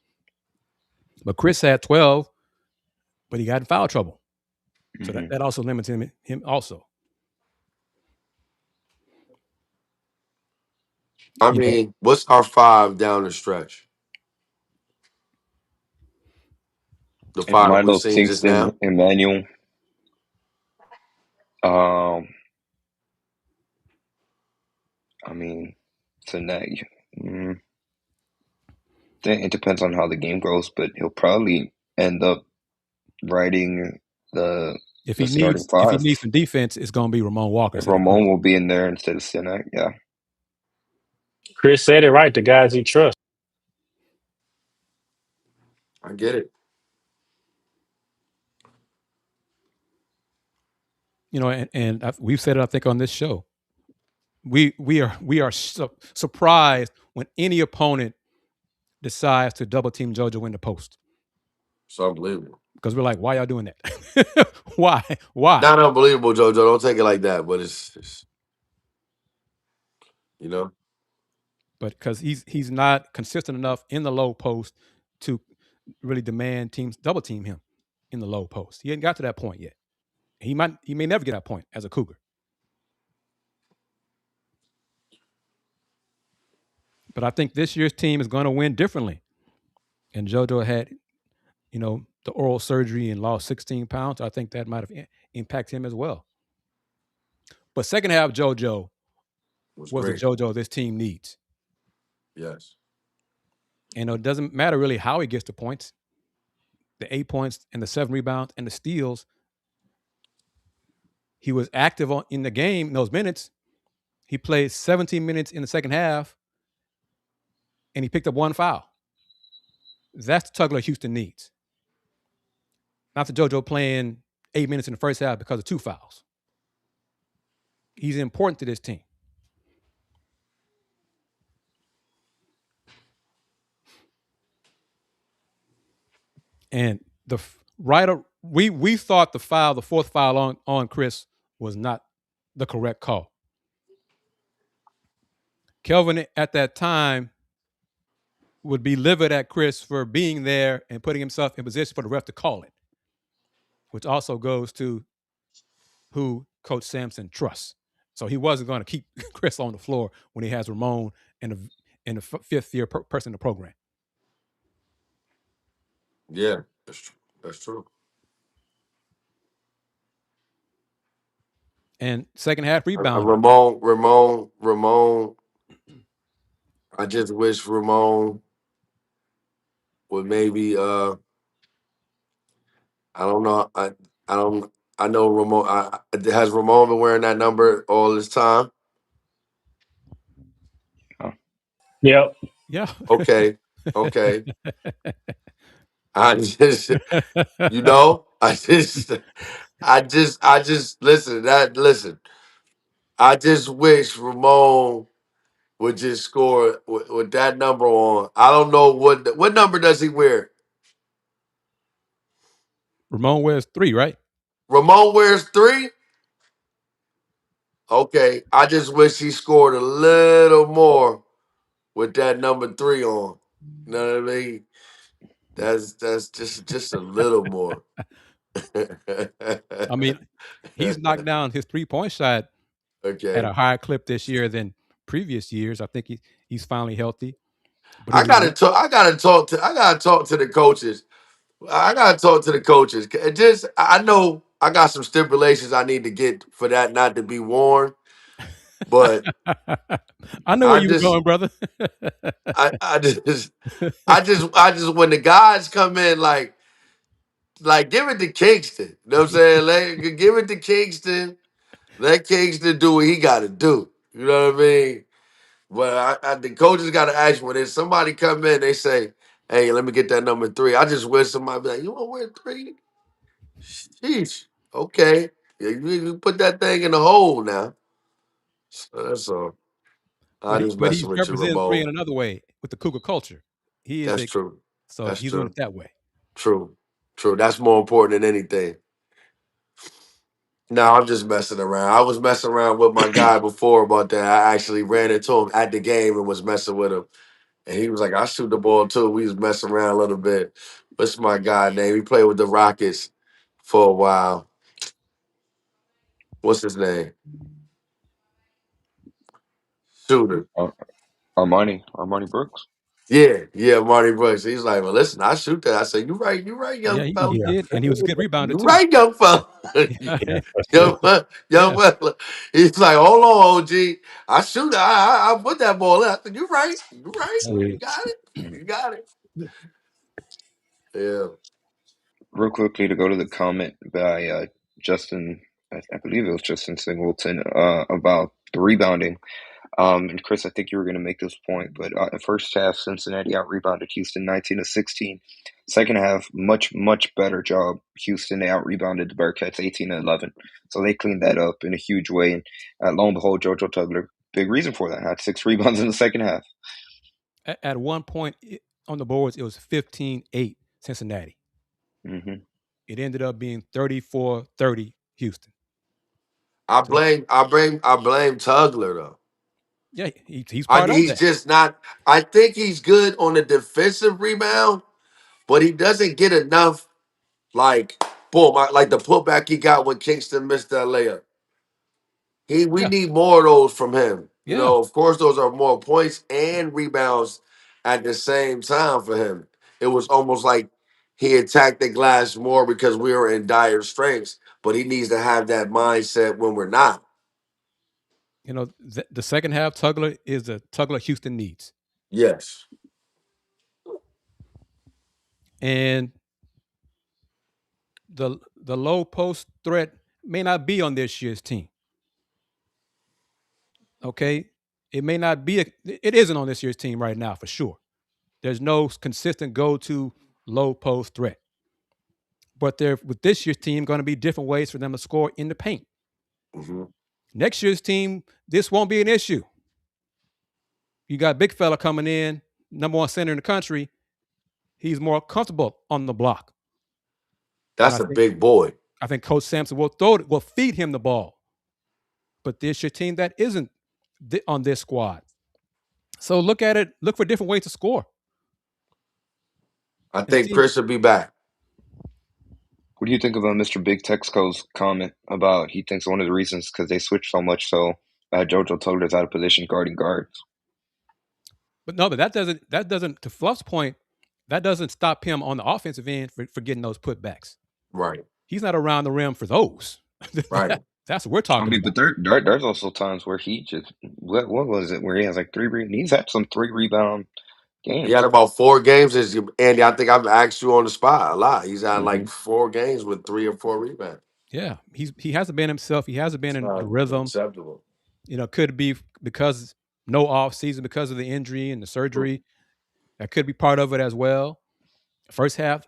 But Kris had 12, but he got in foul trouble. So that also limits him also. I mean, what's our 5 down the stretch? The 5 we're Milo, seeing just now? Kingston, Emmanuel. I mean, tonight. It depends on how the game goes, but he'll probably end up riding the starting 5. If he needs some defense, it's going to be Ramon Walker. Ramon will be in there instead of Sinek. Yeah. Chris said it right. The guys he trusts. I get it. You know, and we've said it, I think, on this show. We are surprised when any opponent decides to double team JoJo in the post. It's unbelievable. Because we're like, why y'all doing that? Why? Not unbelievable, JoJo. Don't take it like that. But it's you know. But because he's not consistent enough in the low post to really demand teams double team him in the low post. He ain't got to that point yet. He may never get that point as a Cougar. But I think this year's team is going to win differently. And JoJo had, you know, the oral surgery and lost 16 pounds. I think that might have impacted him as well. But second half JoJo Was was the great. JoJo this team needs. Yes. And it doesn't matter really how he gets the points. The 8 points and the 7 rebounds and the steals. He was active in the game in those minutes. He played 17 minutes in the second half, and he picked up 1 foul. That's the Tugler Houston needs. Not the JoJo playing 8 minutes in the first half because of 2 fouls. He's important to this team. And we thought the fourth foul on Kris was not the correct call. Kelvin at that time would be livid at Kris for being there and putting himself in position for the ref to call it, which also goes to who Coach Sampson trusts. So he wasn't going to keep Kris on the floor when he has Ramon and the fifth-year person in the program. Yeah, that's true. That's true. And second half rebounding. Ramon. I just wish Ramon would maybe. I don't know. I don't. I know Ramon. Has Ramon been wearing that number all this time? Yep. Yeah. Okay. Okay. I just, I just listen. I just wish Ramon would just score with that number on. I don't know what number does he wear. Ramon wears 3, right? Ramon wears 3. Okay, I just wish he scored a little more with that number 3 on. You know what I mean? That's just a little more. I mean, he's knocked down his 3-point shot at Okay. a higher clip this year than previous years. I think he's finally healthy. But I gotta talk. I gotta talk to the coaches. I gotta talk to the coaches. I know I got some stipulations I need to get for that not to be worn, but I know where I you were just, going, brother. I just when the guys come in, like give it to Kingston. You know what I'm saying? Give it to Kingston. Let Kingston do what he got to do. You know what I mean? But the coaches got to ask when there's somebody come in, they say, "Hey, let me get that number 3." I just wish somebody be like, "You want to wear 3?" Sheesh. Okay. Yeah, you put that thing in the hole now. So that's all. I just but he's messing with you, representing 3 Ramon. in another way with the Cougar culture. That's true. So That's he's doing true. it that way. True. True. That's more important than anything. No, I'm just messing around. I was messing around with my guy before about that. I actually ran into him at the game and was messing with him. And he was like, I shoot the ball too. We was messing around a little bit. What's my guy name? He played with the Rockets for a while. What's his name? Shooter. Armani Brooks. Yeah, Marty Brooks. He's like, well, listen, I shoot that. I said, you right, Yeah, young he fella. did. And he was a good rebounder, You too. right, young fella. Yeah, for young, sure. young Yeah. fella. He's like, hold on, OG. I shoot. I put that ball in. I said, you right. You right. You Sweet. got it. You got it. Yeah. Real quickly to go to the comment by Justin, I believe it was Justin Singleton, about the rebounding. And Kris, I think you were going to make this point, but first half, Cincinnati out rebounded Houston 19-16. Second half, much better job. Houston, they out rebounded the Bearcats 18-11. So they cleaned that up in a huge way. And lo and behold, JoJo Tugler, big reason for that, had 6 rebounds in the second half. At one point on the boards, it was 15-8 Cincinnati. Mm-hmm. It ended up being 34-30 Houston. I blame Tugler though. Yeah, he's part of He's that. just not. I think he's good on the defensive rebound, but he doesn't get enough. Like boom, like the putback he got when Kingston missed that layup. We Yeah, need more of those from him. You yeah. know, of course, those are more points and rebounds at the same time for him. It was almost like he attacked the glass more because we were in dire straits, but he needs to have that mindset when we're not. The second half Tugler is the Tugler Houston needs. Yes. And the low post threat may not be on this year's team. Okay? It may not be it isn't on this year's team right now for sure. There's no consistent go-to low post threat. But there with this year's team going to be different ways for them to score in the paint. Mm-hmm. Next year's team, this won't be an issue. You got big fella coming in, number one center in the country. He's more comfortable on the block. That's a big boy. I think Coach Sampson will feed him the ball. But this your team that isn't on this squad. So look at it. Look for different ways to score. I think Kris will be back. What do you think about Mr. Big Texco's comment about he thinks one of the reasons because they switched so much so JoJo Tugler's out of position guarding guards? But no, but that doesn't to Fluff's point, that doesn't stop him on the offensive end for getting those putbacks. Right. He's not around the rim for those. Right. That's what we're talking about. But there's also times where he just what was it where he has like he's had some 3 rebound games. He had about 4 games. Andy, I think I've asked you on the spot a lot. He's had like 4 games with 3 or 4 rebounds. Yeah, he hasn't been himself. He hasn't been in a rhythm. Acceptable. Could be because no off season because of the injury and the surgery. That could be part of it as well. First half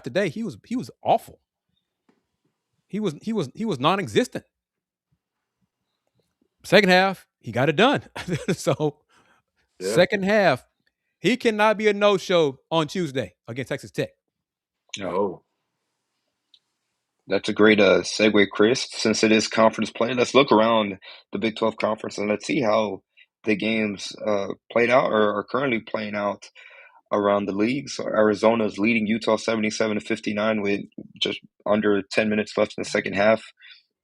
today, he was awful. He was non-existent. Second half, he got it done. So second half, he cannot be a no-show on Tuesday against Texas Tech. No. That's a great segue, Kris. Since it is conference play, let's look around the Big 12 conference and let's see how the games played out or are currently playing out around the league. So Arizona's leading Utah 77-59 with just under 10 minutes left in the second half.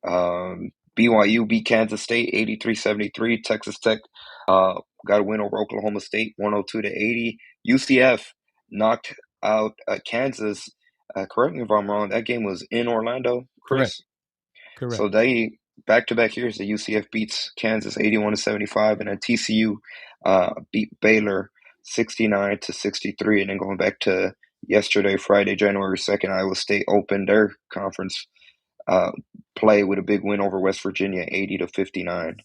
BYU beat Kansas State 83-73. Texas Tech got a win over Oklahoma State 102-80. UCF knocked out Kansas. Correct me if I'm wrong. That game was in Orlando, Kris. Correct. So they back-to-back years, the UCF beats Kansas 81-75, and then TCU beat Baylor 69-63. And then going back to yesterday, Friday, January 2nd, Iowa State opened their conference play with a big win over West Virginia 80-59.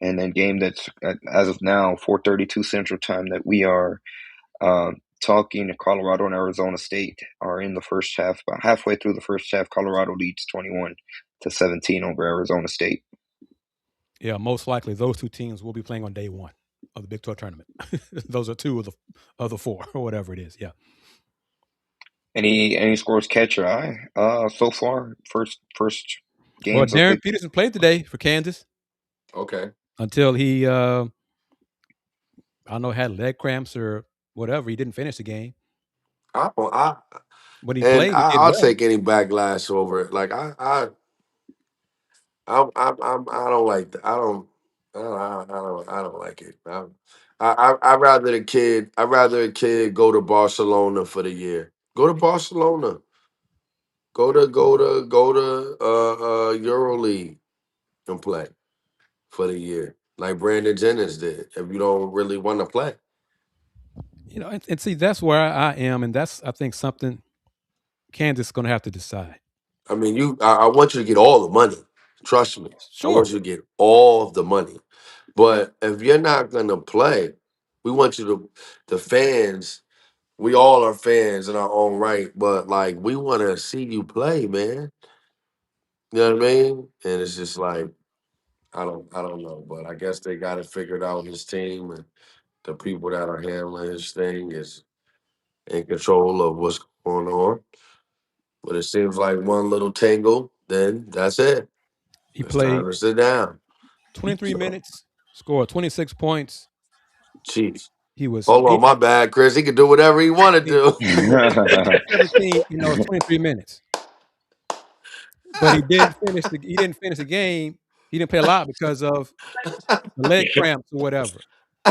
And then game that's as of now 4:32 Central Time that we are talking, Colorado and Arizona State are in the first half. About halfway through the first half, Colorado leads 21-17 over Arizona State. Yeah, most likely those two teams will be playing on day one of the Big 12 tournament. Those are 2 of the 4 or whatever it is. Yeah. Any scores catch your eye so far? First games. Well, Darren Peterson played today for Kansas. Okay. Until he, I don't know, had leg cramps or whatever. He didn't finish the game. When he played, I'll take any backlash over it. Like I don't like that. I don't like it. I'd rather a kid go to Barcelona for the year. Go to Barcelona. Go to EuroLeague and play for the year, like Brandon Jennings did. If you don't really want to play, and see, that's where I am, and that's I think something Kansas is going to have to decide. I mean, I want you to get all the money. Trust me. Sure. I want you to get all of the money. But if you're not going to play, we want you the fans, we all are fans in our own right, but like we want to see you play, man. You know what I mean? And it's just like, I don't know, but I guess they got it figured out. His team and the people that are handling his thing is in control of what's going on. But it seems like one little tangle, then that's it. It's time to sit down. 23 minutes, scored 26 points. Chiefs. He was. Hold on, my bad, Kris. He could do whatever he wanted to. 17, 23 minutes. But he didn't finish the game. He didn't play a lot because of the leg cramps or whatever.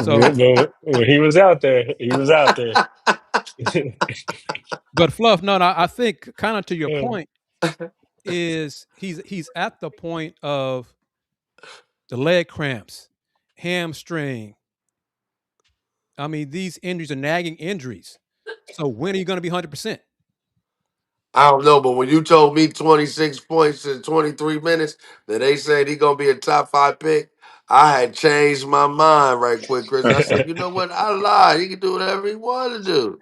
So when he was out there, he was out there. But Fluff, no, I think kind of to your point is he's at the point of the leg cramps, hamstring. I mean, these injuries are nagging injuries. So when are you going to be 100%? I don't know, but when you told me 26 points in 23 minutes, that they said he gonna be a top 5 pick, I had changed my mind right quick, Chris. I said, you know what? I lied. He can do whatever he want to do.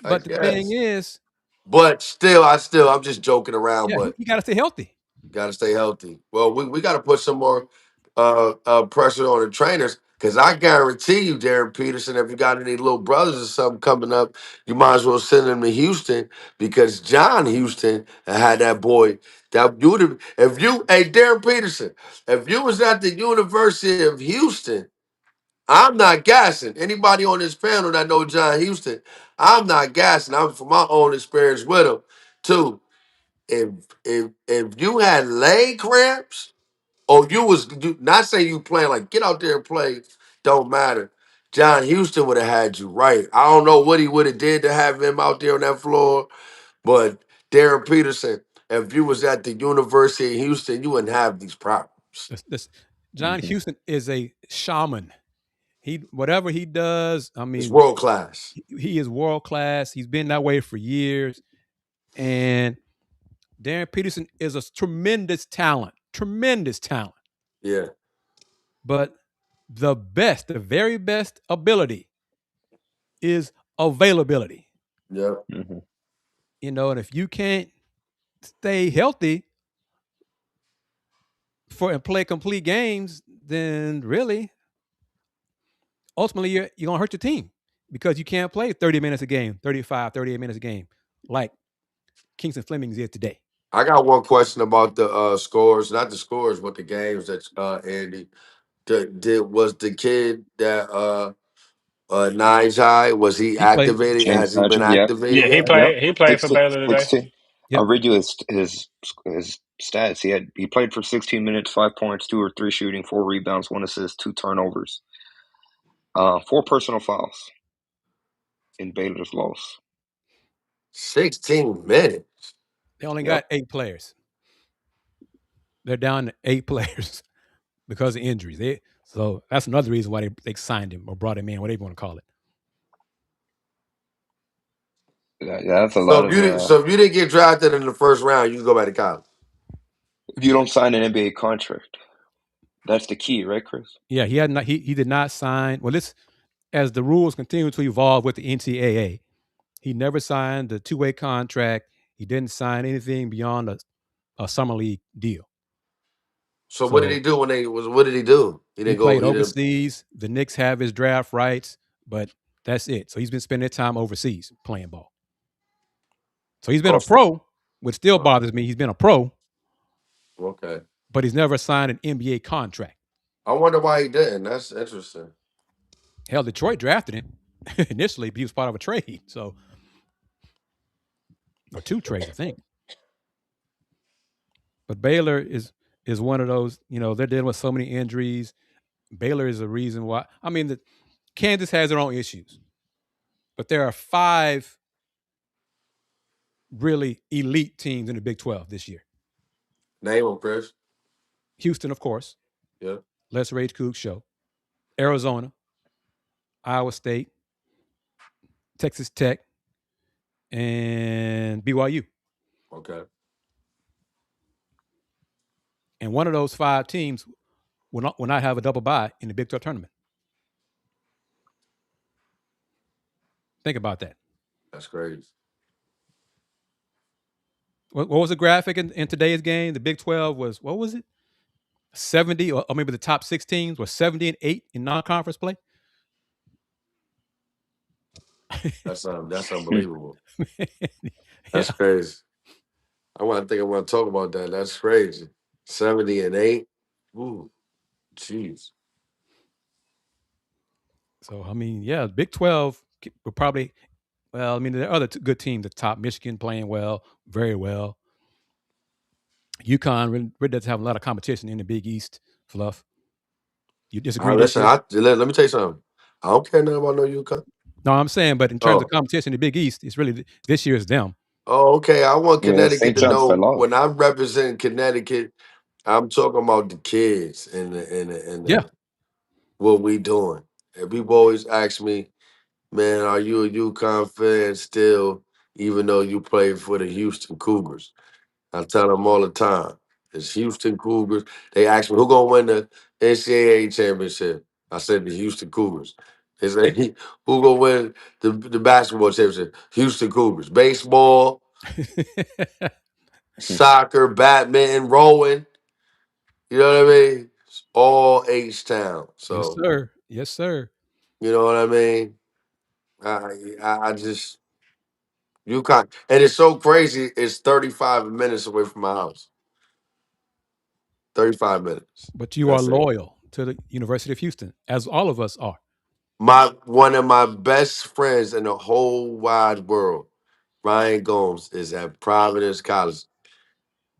I But the thing guess. is, But I'm just joking around, yeah, but he got to stay healthy. got to stay healthy. Well, we got to put some more pressure on the trainers because I guarantee you, Darren Peterson, if you got any little brothers or something coming up, you might as well send them to Houston because John Houston had that boy. That you would have, if you, hey Darren Peterson, if you was at the University of Houston, I'm not gassing. Anybody on this panel that know John Houston, I'm not gassing. I'm from my own experience with him too. If you had leg cramps or not saying you playing like get out there and play, don't matter. John Houston would have had you right. I don't know what he would have did to have him out there on that floor, but Darren Peterson, if you was at the University of Houston, you wouldn't have these problems. John Houston is a shaman. Whatever he does, I It's mean, world class. he is world class. He's been that way for years. And Darren Peterson is a tremendous talent. Tremendous talent. Yeah. But the very best ability is availability. Yeah. And if you can't stay healthy and play complete games, then really, ultimately, you're going to hurt your team because you can't play 30 minutes a game, 35, 38 minutes a game like Kingston Flemings is today. I got one question about the scores, not the scores, but the games that Andy was the kid that Nines High, was he He played. activated? James Has he been Nigel, yep. activated Yeah, he yet? played. He played for 16, Baylor today. 16. Yep. I'll read you his stats. He played for 16 minutes, 5 points, 2 or 3 shooting, 4 rebounds, 1 assist, 2 turnovers, 4 personal fouls in Baylor's loss. 16 minutes. They only got 8 players. They're down to 8 players because of injuries. So that's another reason why they signed him or brought him in, whatever you want to call it. That's a So lot if of. you didn't get drafted in the first round, you can go back to college. If you don't sign an NBA contract, that's the key, right, Chris? Yeah, he did not sign. Well, as the rules continue to evolve with the NCAA, he never signed the 2-way contract. He didn't sign anything beyond a summer league deal. So what did he do what did he do? He played overseas. The Knicks have his draft rights, but that's it. So he's been spending time overseas playing ball. So he's been a pro, which still bothers me. He's been a pro. Okay. But he's never signed an NBA contract. I wonder why he didn't. That's interesting. Hell, Detroit drafted him initially, but he was part of a trade. So, or 2 trades, I think. But Baylor is one of those, they're dealing with so many injuries. Baylor is a reason why. I mean, Kansas has their own issues. But there are 5 really elite teams in the Big 12 this year. Name them, Chris. Houston, of course. Yeah. Let's Rage Coogs show. Arizona, Iowa State, Texas Tech, and BYU. Okay. And one of those 5 teams will not have a double bye in the Big 12 tournament. Think about that. That's crazy. What was the graphic in today's game? The Big 12 was, what was it? 70, or maybe the top 6 teams were 70-8 in non-conference play. That's unbelievable. That's crazy. I want to talk about that. That's crazy. 70-8. Ooh, jeez. So I mean, yeah, Big 12 will probably. Well, I mean, there are other good teams at the top. Michigan playing well, very well. UConn really doesn't have a lot of competition in the Big East. Fluff. You disagree? Listen, let me tell you something. I don't care nothing about no UConn. No, I'm saying, but in terms of competition in the Big East, it's really this year is them. Oh, okay. I want Connecticut St. to John's know fell off. when I'm representing Connecticut I'm talking about the kids and Yeah. what we doing. And people always ask me, man, are you a UConn fan still, even though you play for the Houston Cougars? I tell them all the time, it's Houston Cougars. They ask me, who gonna win the NCAA championship? I said the Houston Cougars. They say, who gonna win the basketball championship? Houston Cougars. Baseball, soccer, badminton, rowing. You know what I mean? It's all H-Town. Yes, So, sir. Yes, sir. you know what I mean? I just UConn. And it's so crazy, it's 35 minutes away from my house. 35 minutes. But you are That's it. loyal to the University of Houston, as all of us are. My one of my best friends in the whole wide world, Ryan Gomes, is at Providence College.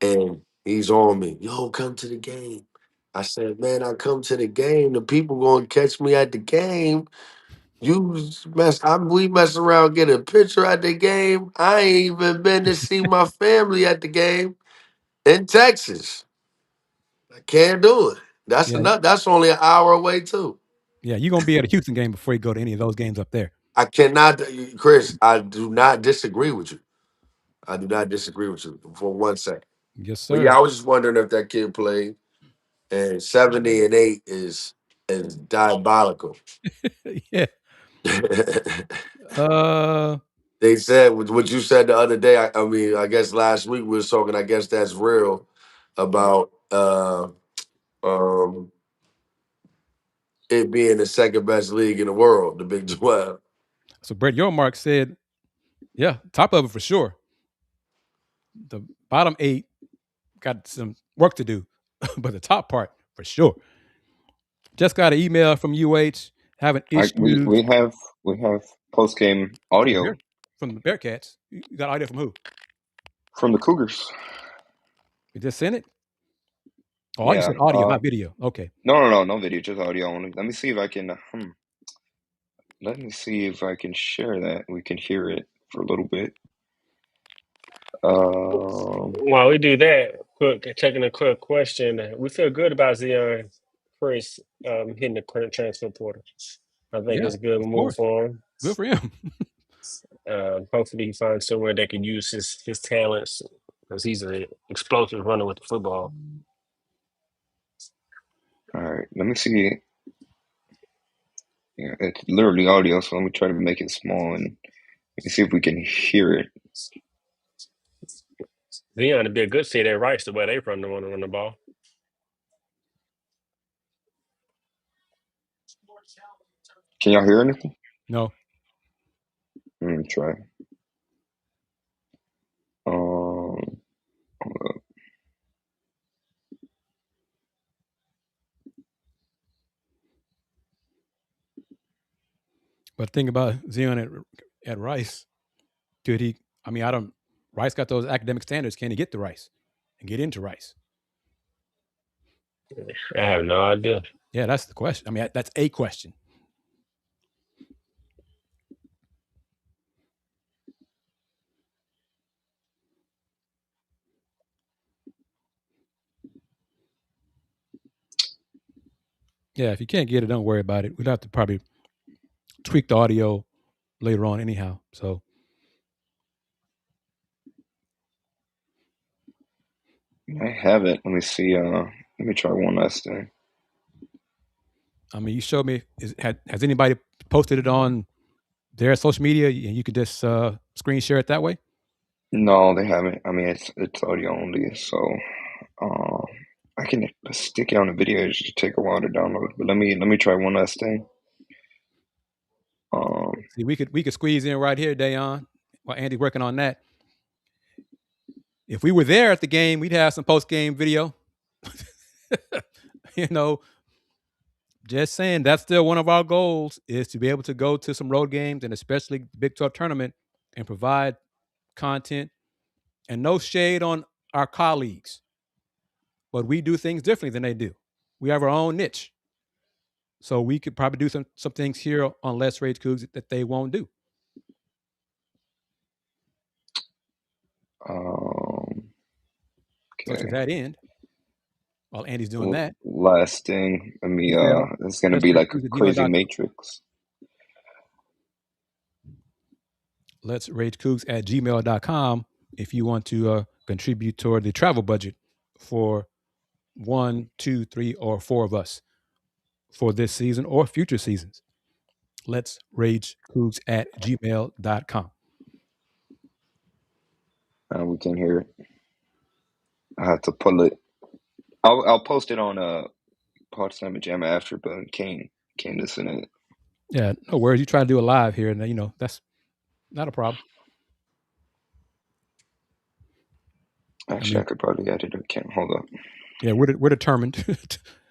And he's on me. Yo, come to the game. I said, man, I come to the game. The people gonna catch me at the game. We mess around, get a picture at the game. I ain't even been to see my family at the game in Texas. I can't do it. That's Yeah. enough. That's only an hour away too. Yeah. You're going to be at a Houston game before you go to any of those games up there. I cannot, Chris. I do not disagree with you. I do not disagree with you for 1 second. Yes, But sir. yeah, I was just wondering if that kid played. And 70-8 is diabolical. Yeah. Uh, They said what you said the other day. I mean, I guess last week we was talking. I guess that's real about um, it being the second best league in the world, the Big 12. so Brett Yormark said, yeah, top of it for sure. The bottom 8 got some work to do, but the top part for sure. Just got an email from UH having issues We have post game audio from the Bearcats. You got audio from who? from the Cougars. You just sent it? Oh, you Yeah. said audio, not video. Okay. No video, just audio only. Let me see if I can. Let me see if I can share that. We can hear it for a little bit. While we do that, taking a quick question, we feel good about Zion Chris hitting the current transfer portal. I think Yeah, it's a good of move course. for him. Good for him. Hopefully, he finds somewhere that can use his talents because he's an explosive runner with the football. All right, let me see. Yeah, it's literally audio, so let me try to make it small and let me see if we can hear it. Zion would be a good fit at Rice the way they want to run the ball. Can y'all hear anything? No. Let me try. Hold up. But think about Zion at Rice. Could he? I mean, I don't. Rice got those academic standards. Can he get to Rice and get into Rice? I have no idea. Yeah, that's the question. I mean, that's a question. Yeah, if you can't get it, don't worry about it. We'd have to probably tweak the audio later on, anyhow. So I have it. Let me see. Let me try one last thing. I mean, you showed me. Has anybody posted it on their social media, and you could just screen share it that way? No, they haven't. I mean, it's audio only, so I can stick it on a video. It should take a while to download. But let me try one last thing. See, we could squeeze in right here, Dayon, while Andy's working on that. If we were there at the game, we'd have some post game video. You know, just saying that's still one of our goals is to be able to go to some road games and especially the Big 12 tournament and provide content. And no shade on our colleagues, but we do things differently than they do. We have our own niche. So we could probably do some things here on Let's Rage Coogs that they won't do. So to Okay. that end, While Andy's doing that, last thing, I mean, email it's gonna let's be rage like a coogs at crazy gmail.com. matrix. Let's rage coogs at gmail.com if you want to contribute toward the travel budget for 1, 2, 3, or 4 of us for this season or future seasons. Let's rage coogs at gmail.com. We can hear it. I have to pull it. I'll post it on Pod Slam Jam after, but can't listen to it. Yeah, no worries. You try to do it live here, and that's not a problem. Actually, I could probably edit it. Can't hold up. Yeah, we're determined.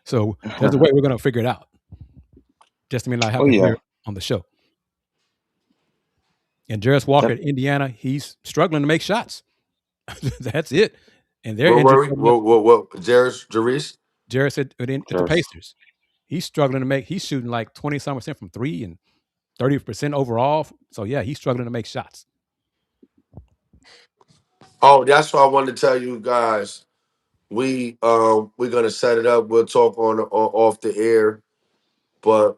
So there's a way we're going to figure it out. Just to mean not happen here on the show. And Jarris Walker at Indiana, he's struggling to make shots. That's it. And they're injured. What? Jarris? Jarris at the Pacers. He's struggling to make. He's shooting like 20-some% from 3 and 30% overall. So yeah, he's struggling to make shots. Oh, that's what I wanted to tell you guys. We're gonna set it up. We'll talk on off the air, but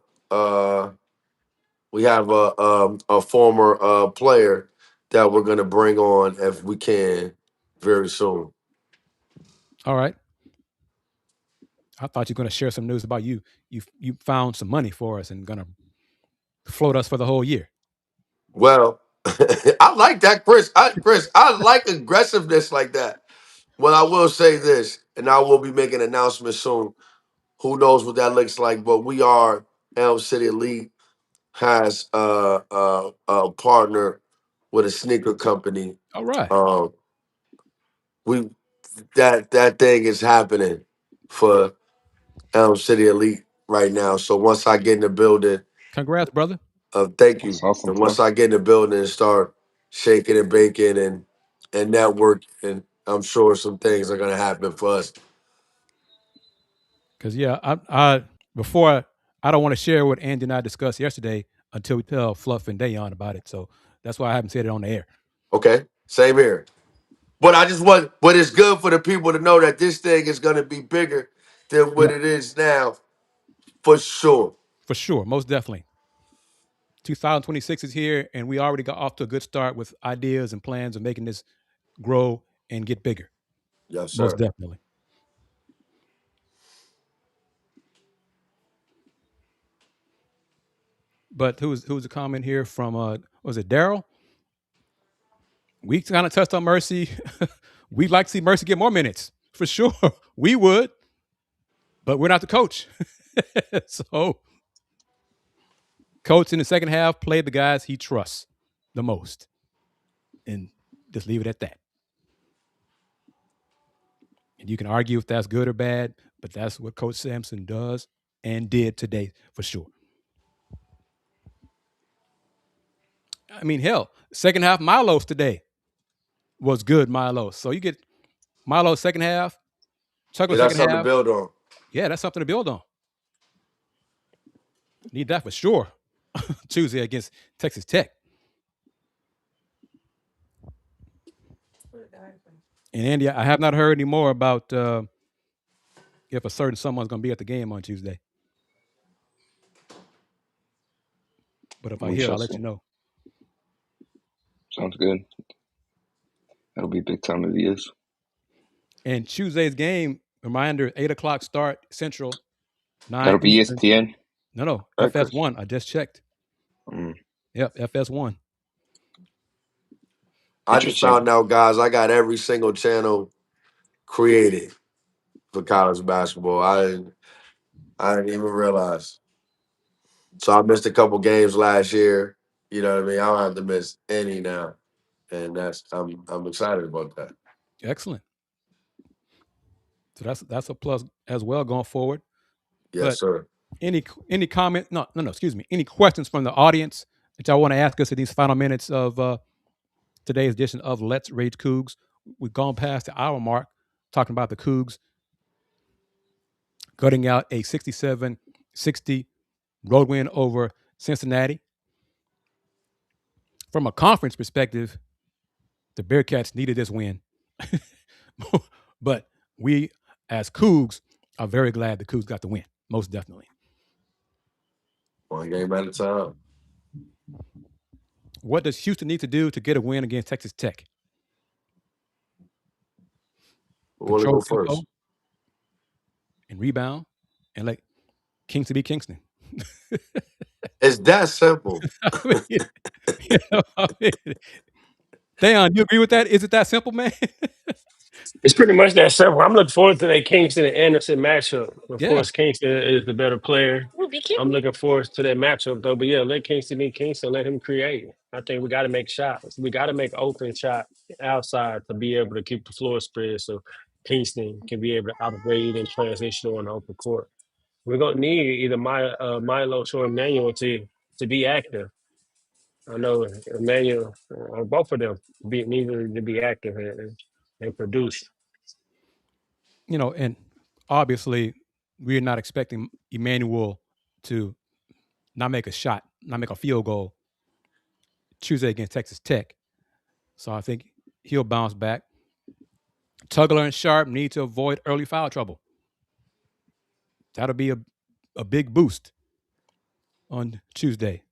we have a former player that we're gonna bring on if we can very soon. All right. I thought you were going to share some news about you. You found some money for us and going to float us for the whole year. Well, I like that, Kris. I like aggressiveness like that. Well, I will say this, and I will be making an announcement soon. Who knows what that looks like? But we are Elm City Elite has a partner with a sneaker company. All right. We that thing is happening for Elm City Elite right now. So once I get in the building, congrats, brother. Thank you. That's awesome, and once I get in the building and start shaking and baking and network, and I'm sure some things are gonna happen for us. Because yeah, I before I don't want to share what Andy and I discussed yesterday until we tell Fluff and Dayon about it. So that's why I haven't said it on the air. Okay, same here. But I just want, but it's good for the people to know that this thing is gonna be bigger than what it is now, for sure. For sure, most definitely. 2026 is here, and we already got off to a good start with ideas and plans of making this grow and get bigger. Yes, sir. Most definitely. But who's the comment here from? Was it Daryl? We kind of touched on Mercy. We'd like to see Mercy get more minutes for sure. We would, but we're not the coach. So, coach in the second half played the guys he trusts the most, and just leave it at that. And you can argue if that's good or bad, but that's what Coach Sampson does and did today for sure. I mean, hell, second half Milo's today was good, Milo. So you get Milo second half, Chuckler that's second something half. to build on. Yeah, that's something to build on. Need that for sure. Tuesday against Texas Tech. And Andy, I have not heard any more about if a certain someone's going to be at the game on Tuesday. But if I hear, I'll let you know. Sounds good. That'll be big time if he is. And Tuesday's game, reminder, 8:00 start Central, 9 That'll be Eastern. ESPN. No, FS1. I just checked. Yep, FS1. I just found out, guys, I got every single channel created for college basketball. I didn't even realize. So I missed a couple games last year. You know what I mean? I don't have to miss any now. And I'm excited about that. Excellent. So that's a plus as well going forward. Yes, sir. Any comment? No, excuse me. Any questions from the audience that y'all want to ask us in these final minutes of today's edition of Let's Rage Coogs? We've gone past the hour mark talking about the Cougs gutting out a 67-60 road win over Cincinnati. From a conference perspective, the Bearcats needed this win. But we, as Cougs, I'm very glad the Cougs got the win. Most definitely. One game at a time. What does Houston need to do to get a win against Texas Tech? We want to Control go tempo first. and rebound and let Kingston be Kingston. It's that simple. Dayon, you agree with that? Is it that simple, man? It's pretty much that simple. I'm looking forward to that Kingston and Anderson matchup. Of Yeah. course, Kingston is the better player. I'm looking forward to that matchup, though. But yeah, let Kingston be Kingston. Let him create. I think we got to make shots. We got to make open shot outside to be able to keep the floor spread so Kingston can be able to operate and transition on the open court. We're gonna need either Milo or Emmanuel to be active. I know Emmanuel, or both of them, needed to be active and produce. And obviously we're not expecting Emmanuel to not make a shot, not make a field goal Tuesday against Texas Tech. So I think he'll bounce back. Tugler and Sharp need to avoid early foul trouble. That'll be a big boost on Tuesday.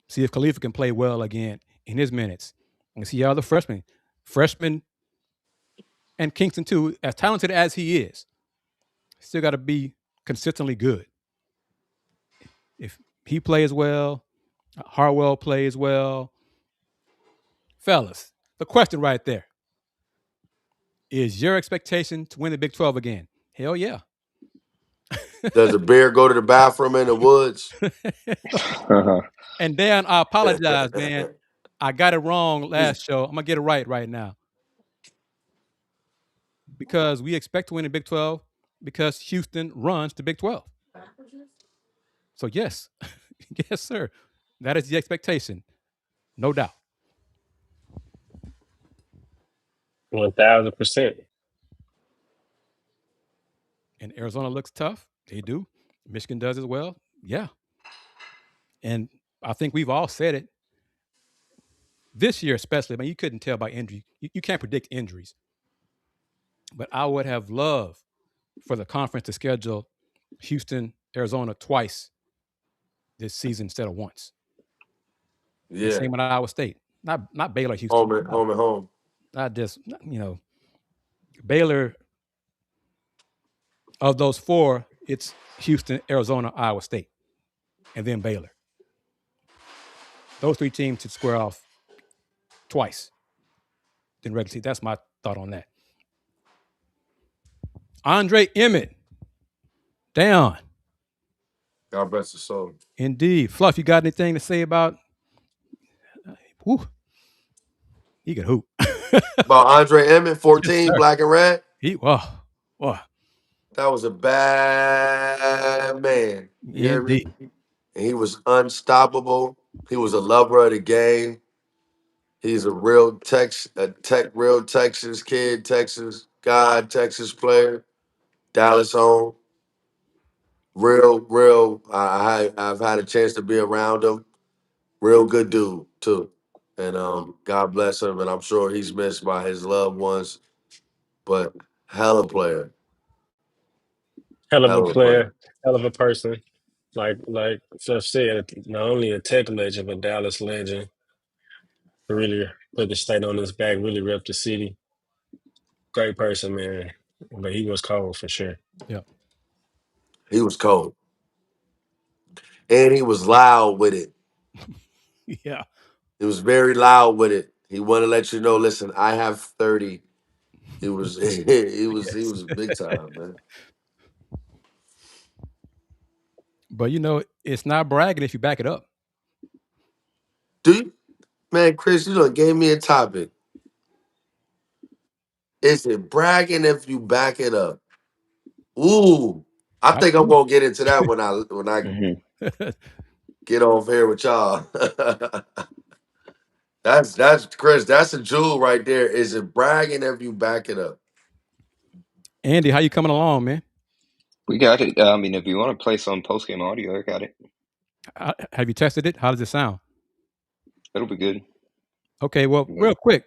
See if Khalifa can play well again in his minutes. And see how the freshman and Kingston too, as talented as he is, still got to be consistently good. If he plays well, Harwell plays well. Fellas, the question right there is your expectation to win the Big 12 again? Hell yeah. Does a bear go to the bathroom in the woods? And Dan, I apologize, man. I got it wrong last show. I'm going to get it right now. Because we expect to win the Big 12 because Houston runs the Big 12. So, yes. Yes, sir. That is the expectation. No doubt. 1000%. And Arizona looks tough. They do. Michigan does as well. Yeah. And I think we've all said it. This year, especially, I mean, you couldn't tell by injury. You can't predict injuries. But I would have loved for the conference to schedule Houston, Arizona twice this season instead of once. And Yeah. same with Iowa State. Not Baylor, Houston. Home and home. Not just, Baylor, of those four, it's Houston, Arizona, Iowa State, and then Baylor. Those three teams should square off twice in regular season. That's my thought on that. Andre Emmett. Dayon. God bless his soul. Indeed. Fluff, you got anything to say about he can hoop. About Andre Emmett, 14, Yes, black and red. Wow. That was a bad man. You hear me? Indeed. And he was unstoppable. He was a lover of the game. He's a real Texas kid, Texas guy, Texas player, Dallas home. Real. I've had a chance to be around him. Real good dude too, and God bless him. And I'm sure he's missed by his loved ones. But hell of a player, Hell of a hell of a player. player, hell of a person. Like Fluff said, not only a Tech legend, but Dallas legend. Really put the state on his back, really rep the city. Great person, man. But he was cold for sure. Yeah. He was cold, and he was loud with it. Yeah. He was very loud with it. He wanted to let you know, listen, I have 30. He was he was big time, man. But it's not bragging if you back it up. Do you, man, Kris, you done gave me a topic. Is it bragging if you back it up? Ooh. I think I'm gonna get into that when I get off here with y'all. That's Kris, that's a jewel right there. Is it bragging if you back it up? Andy, how you coming along, man? We got it. I mean, if you want to play some post-game audio, I got it. Have you tested it? How does it sound? It'll be good. Okay, well, real quick.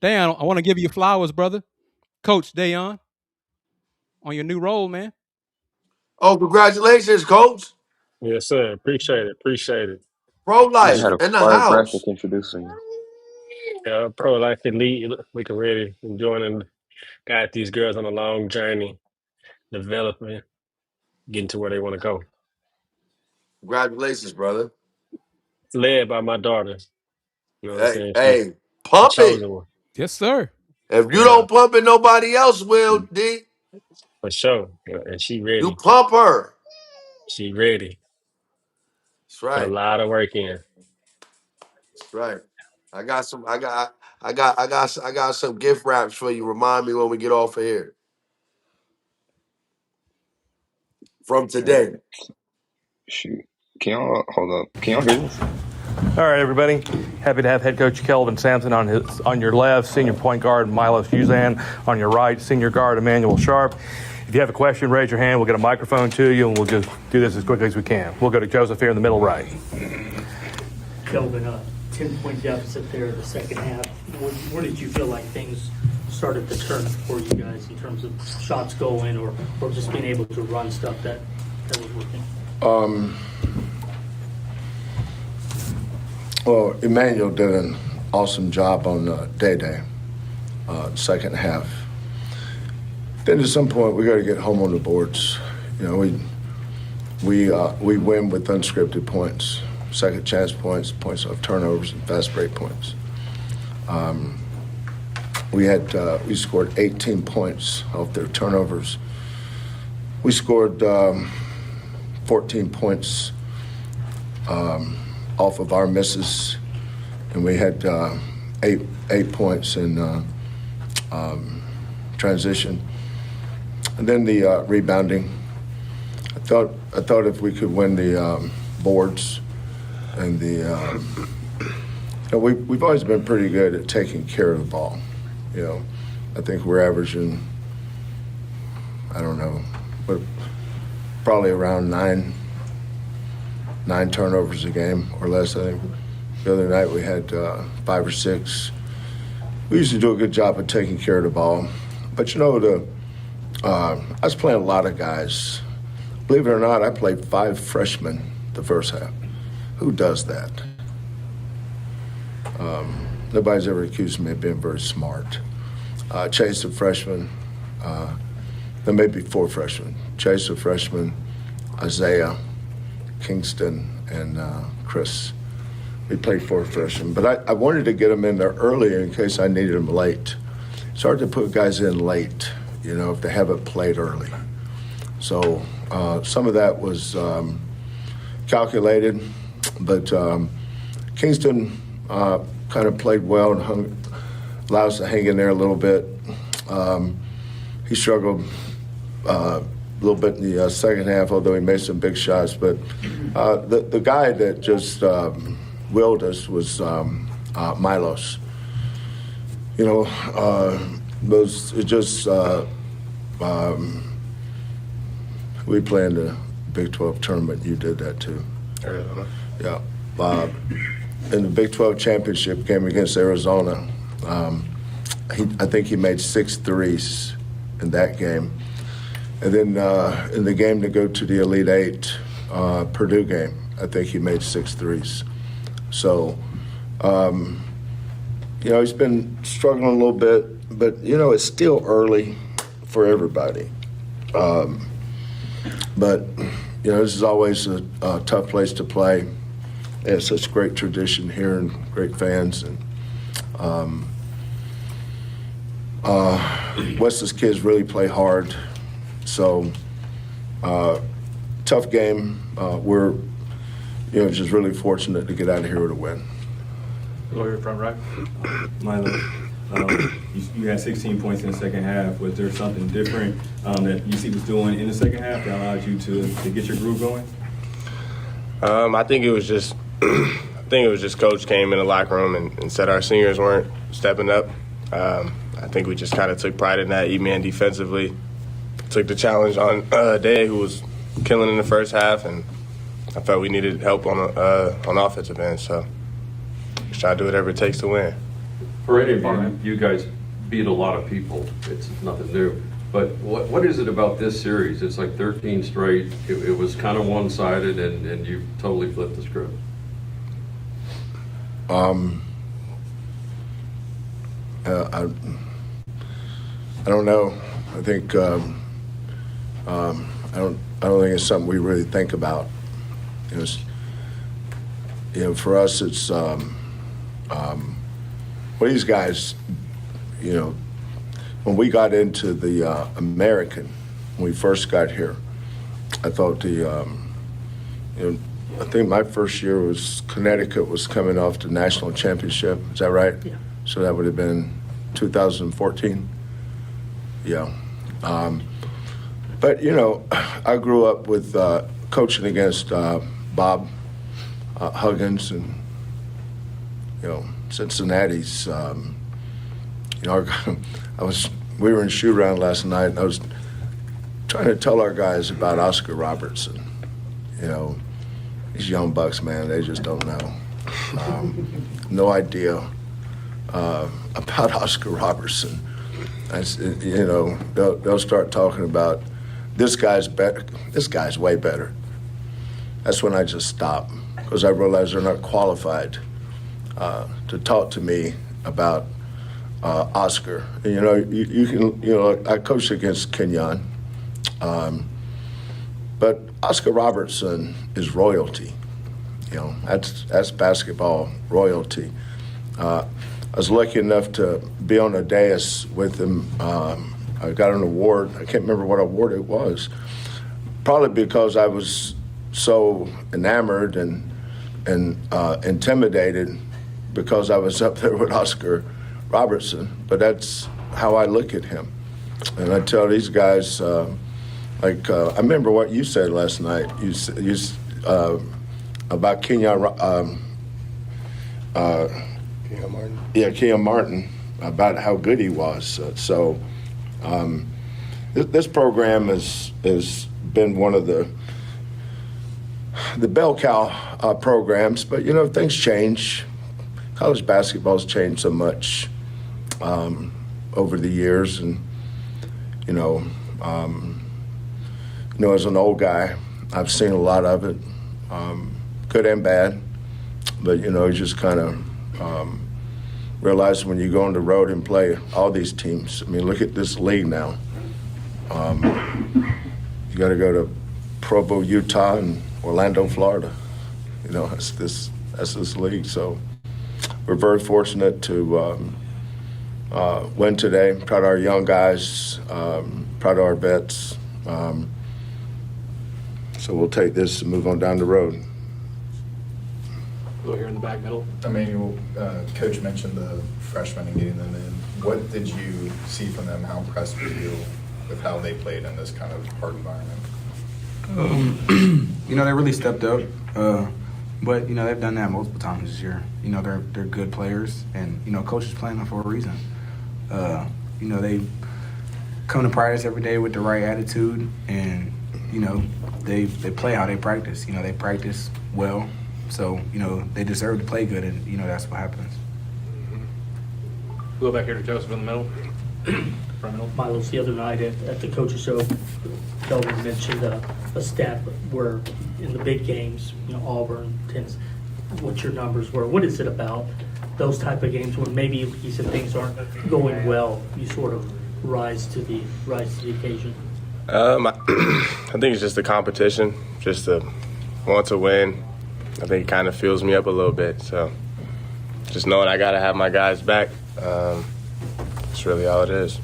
Dayon, I want to give you flowers, brother. Coach Dayon, on your new role, man. Oh, congratulations, coach. Yes, sir. Appreciate it. Appreciate it. Pro Just life had a in the fire graphic house. introducing you. Yeah, pro life elite. We can really join and guide these girls on a long journey, developing, getting to where they want to go. Congratulations, brother. Led by my daughter. You know what I'm Hey, saying? She's hey, the pump it. chosen one. Yes, sir. If you Yeah, don't pump it, nobody else will, D. for sure. Yeah, and she You ready. pump her. She ready. That's Put a right. lot of work in. That's right. I got some gift wraps for you. Remind me when we get off of here. From All right, today. shoot. Can y'all hold up? Can y'all hear this? All right, everybody. Happy to have head coach Kelvin Sampson on your left, senior point guard Milos Uzan on your right, senior guard Emmanuel Sharp. If you have a question, raise your hand. We'll get a microphone to you, and we'll just do this as quickly as we can. We'll go to Joseph here in the middle right. Kelvin, 10-point deficit there in the second half. Where did you feel like things started to turn for you guys in terms of shots going or just being able to run stuff that was working? Well, Emmanuel did an awesome job on Day, second half. Then at some point we got to get home on the boards. You know, we win with unscripted points, second chance points, points off turnovers, and fast break points. We scored 18 points off their turnovers. We scored 14 points off of our misses, and we had eight points in transition. And then the rebounding. I thought if we could win the boards and we've always been pretty good at taking care of the ball. You know, I think we're averaging, I don't know, but probably around nine turnovers a game or less. I think the other night we had 5 or 6. We used to do a good job of taking care of the ball. But, you know, I was playing a lot of guys. Believe it or not, I played 5 freshmen the first half. Who does that? Nobody's ever accused me of being very smart. Chase a freshman. There may be 4 freshmen. Chase a freshman, Isaiah, Kingston, and Kris. We played 4 freshmen. But I wanted to get them in there early in case I needed them late. It's hard to put guys in late, you know, if they haven't played early. So some of that was calculated, but Kingston kind of played well and allowed us to hang in there a little bit. He struggled a little bit in the second half, although he made some big shots. But the guy that just willed us was Milos. You know, we play in the Big 12 tournament. You did that too. Yeah. In the Big 12 championship game against Arizona, I think he made 6 threes in that game. And then in the game to go to the Elite Eight, Purdue game, I think he made 6 threes. So, you know, he's been struggling a little bit, but, you know, it's still early for everybody. But, you know, this is always a tough place to play. They have such great tradition here and great fans. And Wes's kids really play hard. So, tough game. We're, you know, just really fortunate to get out of here with a win. Lawyer front right. Milo, you had 16 points in the second half. Was there something different that UC was doing in the second half that allowed you to get your groove going? I think it was just Coach came in the locker room and said our seniors weren't stepping up. I think we just kind of took pride in that, even defensively. Took the challenge on Day, who was killing in the first half, and I felt we needed help on offensive end. So just try to do whatever it takes to win. For any of you guys beat a lot of people. It's nothing new. But what is it about this series? It's like 13 straight. It was kind of one-sided, and you totally flipped the script. I don't know. I think I don't think it's something we really think about. For us, it's well, these guys. When we got into the American, when we first got here, I thought I think my first year was Connecticut was coming off the national championship. Is that right? Yeah. So that would have been 2014. Yeah. But, I grew up with coaching against Bob Huggins and, Cincinnati's. We were in shoot around last night, and I was trying to tell our guys about Oscar Robertson. These young bucks, man, they just don't know. No idea about Oscar Robertson. They'll start talking about this guy's better. This guy's way better. That's when I just stop, because I realize they're not qualified to talk to me about Oscar. You can, I coached against Kenyon, but Oscar Robertson is royalty. That's basketball royalty. I was lucky enough to be on a dais with him. I got an award. I can't remember what award it was. Probably because I was so enamored and intimidated because I was up there with Oscar Robertson. But that's how I look at him. And I tell these guys, I remember what you said last night. You about Kenyon Martin. Yeah, Kenyon Martin, about how good he was. This program has been one of the bell cow programs, but things change. College basketball's changed so much over the years, and as an old guy, I've seen a lot of it, good and bad. But you just kind of realize when you go on the road and play all these teams. I mean, look at this league now. You got to go to Provo, Utah, and Orlando, Florida. That's this league. So we're very fortunate to win today. Proud of our young guys. Proud of our vets. So we'll take this and move on down the road. Go here in the back middle. Emmanuel, Coach mentioned the freshmen and getting them in. What did you see from them? How impressed were you with how they played in this kind of hard environment? They really stepped up. But they've done that multiple times this year. They're good players, and Coach is playing them for a reason. They come to practice every day with the right attitude, and they play how they practice. They practice well, so they deserve to play good, and that's what happens. We'll go back here to Joseph in the middle. Front middle. Milos, the other night at the coaches show, Kelvin mentioned a stat where in the big games, Auburn tends, what your numbers were. What is it about those type of games when maybe you said things aren't going well, you sort of rise to the occasion? I think it's just the competition, just the want to win. I think it kind of fuels me up a little bit. So just knowing I got to have my guys back, that's really all it is.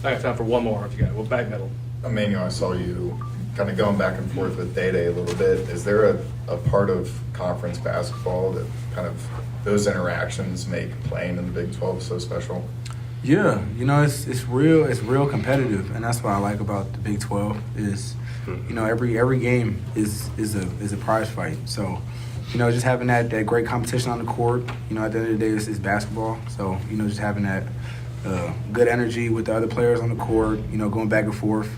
I have time for one more if you got it. Well, back middle. Emmanuel, I saw you kind of going back and forth with Day a little bit. Is there a part of conference basketball that kind of those interactions make playing in the Big 12 so special? Yeah, it's real competitive, and that's what I like about the Big 12 is, every game is a prize fight. So, just having that great competition on the court. At the end of the day, it's basketball. So, just having that good energy with the other players on the court. Going back and forth.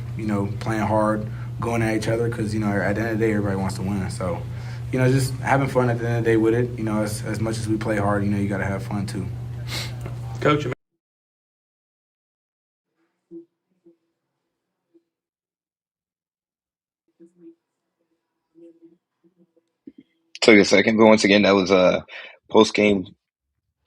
Playing hard, going at each other because at the end of the day, everybody wants to win. So, just having fun at the end of the day with it. As much as we play hard, you got to have fun too. Coach. Took a second, but once again, that was post-game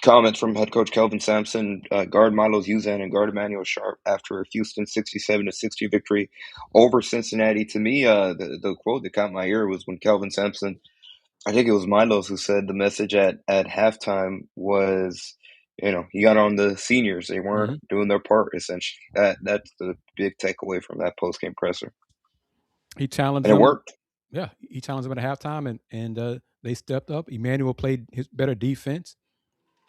comments from head coach Kelvin Sampson, guard Milos Uzan, and guard Emmanuel Sharp after Houston's 67-60 victory over Cincinnati. To me, the quote that caught my ear was when Kelvin Sampson, I think it was Milos, who said the message at halftime was, he got on the seniors. They weren't doing their part, essentially. That's the big takeaway from that post-game presser. He challenged them. And them. It worked. Yeah, he challenged them at halftime, and they stepped up. Emmanuel played his better defense.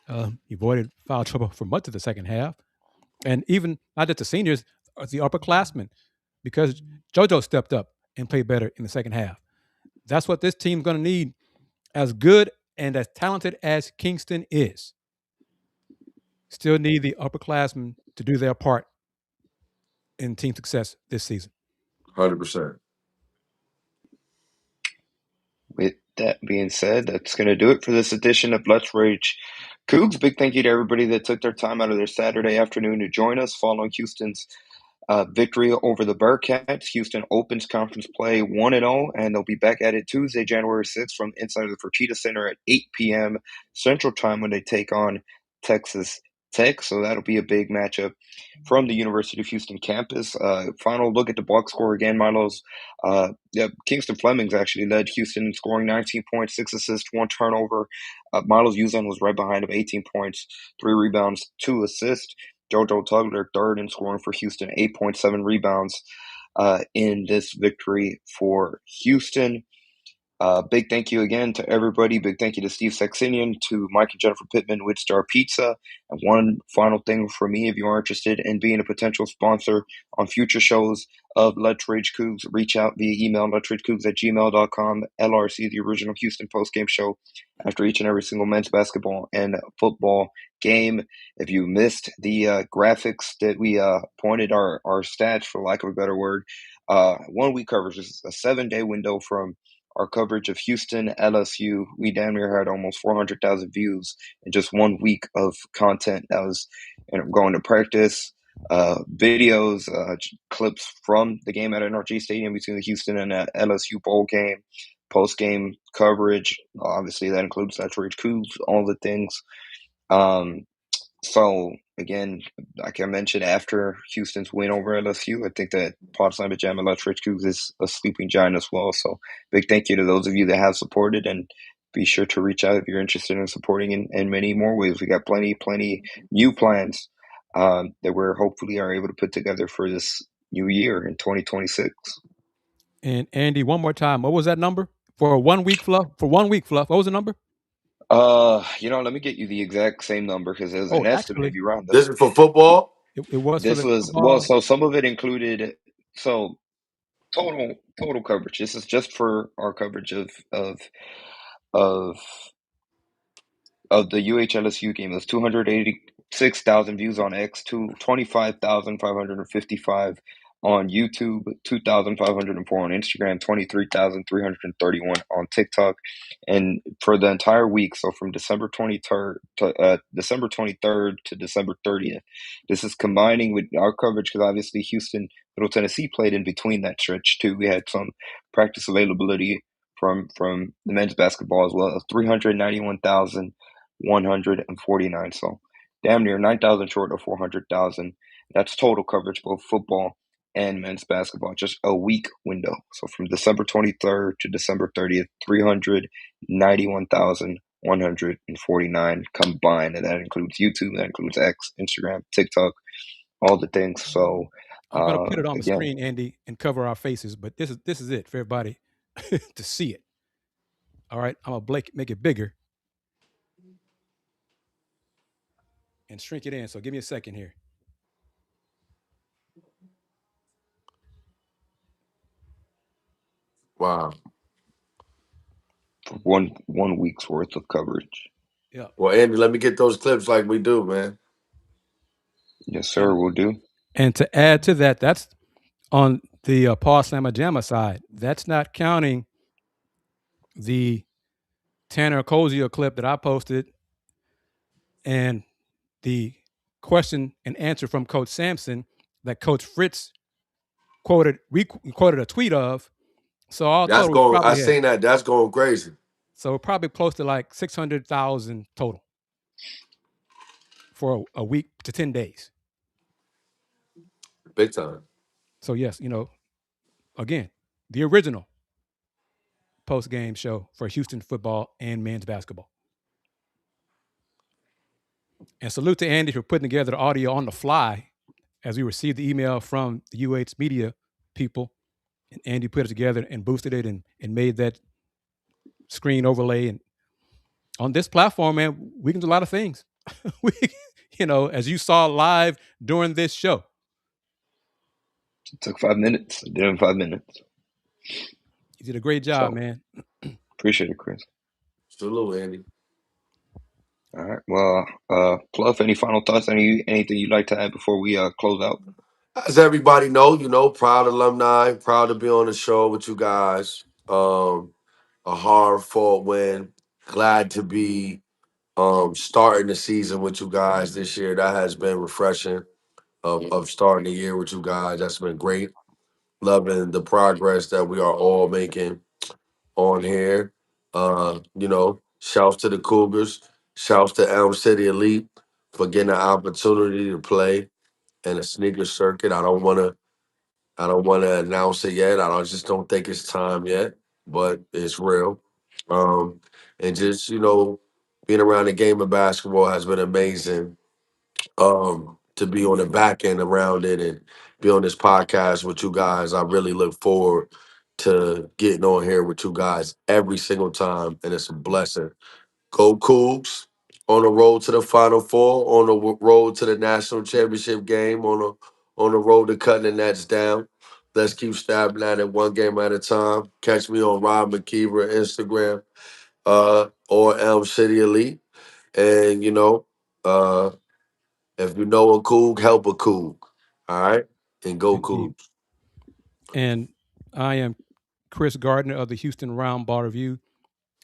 He avoided foul trouble for much of the second half. And even not just the seniors, the upperclassmen, because JoJo stepped up and played better in the second half. That's what this team's going to need. As good and as talented as Kingston is, still need the upperclassmen to do their part in team success this season. 100%. With that being said, that's going to do it for this edition of Let's Rage Coogs. Big thank you to everybody that took their time out of their Saturday afternoon to join us following Houston's victory over the Bearcats. Houston opens conference play 1-0, and they'll be back at it Tuesday, January 6th from inside of the Fertitta Center at 8 p.m. Central Time when they take on Texas Tech. So that'll be a big matchup from the University of Houston campus. Final look at the box score again, Milos. Kingston Flemings actually led Houston in scoring 19 points, 6 assists, 1 turnover. Milos Uzan was right behind him, 18 points, 3 rebounds, 2 assists. JoJo Tugler third in scoring for Houston, 8.7 rebounds in this victory for Houston. Big thank you again to everybody. Big thank you to Steve Saxenian, to Mike and Jennifer Pittman with Star Pizza. And one final thing for me, if you are interested in being a potential sponsor on future shows of Let's Rage Coogs, reach out via email, letsragecoogs@gmail.com. LRC, the original Houston postgame show, after each and every single men's basketball and football game. If you missed the graphics that we pointed our stats, for lack of a better word, 1 week coverage is a 7-day window from our coverage of Houston, LSU. We damn near had almost 400,000 views in just 1 week of content that was going to practice, videos, clips from the game at NRG Stadium between the Houston and LSU bowl game, post-game coverage. Obviously, that includes Let's Rage Coogs, all the things. So, again, like I mentioned, after Houston's win over LSU, I think that Pod Slam Jam and Let's Rage Coogs is a sleeping giant as well. So, big thank you to those of you that have supported, and be sure to reach out if you're interested in supporting in many more ways. We got plenty new plans that we're hopefully are able to put together for this new year in 2026. And Andy, one more time, what was that number for 1 week, Fluff? For 1 week, Fluff, what was the number? Let me get you the exact same number because it was an estimate. If you round this is for football. It was. This for was football. Well. So some of it included. So total coverage. This is just for our coverage of the UH-LSU game. It was 286,000 views on X, 25,555 on YouTube, 2,504 on Instagram, 23,331 on TikTok. And for the entire week, so from December 23rd to December 30th, this is combining with our coverage because obviously Houston, Middle Tennessee played in between that stretch too. We had some practice availability from the men's basketball as well, 391,149. So damn near 9,000 short of 400,000. That's total coverage, both football and men's basketball, just a week window. So from December 23rd to December 30th, 391,149 combined. And that includes YouTube, that includes X, Instagram, TikTok, all the things. So I'm going to put it on the screen, Andy, and cover our faces, but this is it for everybody to see it. All right, I'm going to make it bigger and shrink it in. So give me a second here. Wow. For one week's worth of coverage. Yeah. Well, Andy, let me get those clips like we do, man. Yes, sir, we'll do. And to add to that, that's on the Paul Samajama side. That's not counting the Tanner Kozier clip that I posted and the question and answer from Coach Sampson that Coach Fritz quoted a tweet of. So all that's total, going. I seen that. That's going crazy. So probably close to like 600,000 total for a week to 10 days. Big time. So yes, again, the original post-game show for Houston football and men's basketball. And salute to Andy for putting together the audio on the fly as we received the email from the UH media people. And Andy put it together and boosted it and made that screen overlay. And on this platform, man, we can do a lot of things. As you saw live during this show. It took 5 minutes. I did it in 5 minutes. You did a great job, man. Appreciate it, Kris. Salute, Andy. All right. Well, Fluff, any final thoughts? Anything you'd like to add before we close out? As everybody know, proud alumni, proud to be on the show with you guys. A hard-fought win. Glad to be starting the season with you guys this year. That has been refreshing of starting the year with you guys. That's been great. Loving the progress that we are all making on here. Shouts to the Cougars. Shouts to Elm City Elite for getting an opportunity to play in a sneaker circuit. I don't want to announce it yet. Just don't think it's time yet, but it's real. And just, being around the game of basketball has been amazing. To be on the back end around it and be on this podcast with you guys. I really look forward to getting on here with you guys every single time, and it's a blessing. Go Cougs on the road to the Final Four, on the road to the national championship game, on the road to cutting the nets down. Let's keep stabbing at it one game at a time. Catch me on Rob McKiver Instagram or Elm City Elite. And, if you know a Coug, help a Coug. All right? And go Cougs. And I am Kris Gardner of the Houston Round Ball Review.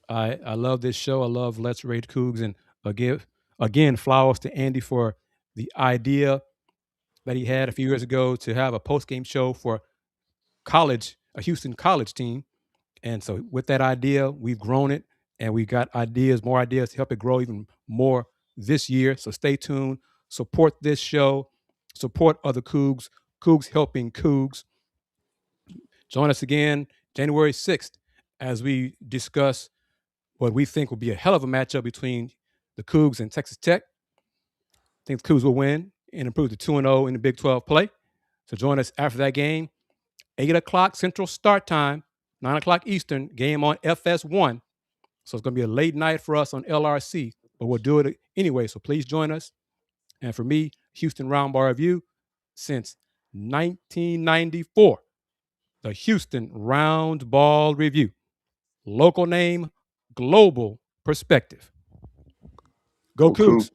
I love this show. I love Let's Rage Coogs. And again, flowers to Andy for the idea that he had a few years ago to have a post-game show for a Houston college team. And so with that idea, we've grown it and we got more ideas to help it grow even more this year. So stay tuned. Support this show. Support other Cougs. Cougs helping Cougs. Join us again January 6th as we discuss what we think will be a hell of a matchup between the Cougs and Texas Tech. I think the Cougs will win and improve to 2-0 in the Big 12 play. So join us after that game. 8 o'clock Central start time, 9 o'clock Eastern, game on FS1. So it's going to be a late night for us on LRC, but we'll do it anyway. So please join us. And for me, Houston Round Ball Review, since 1994, the Houston Round Ball Review. Local name, global perspective. Go Cougs.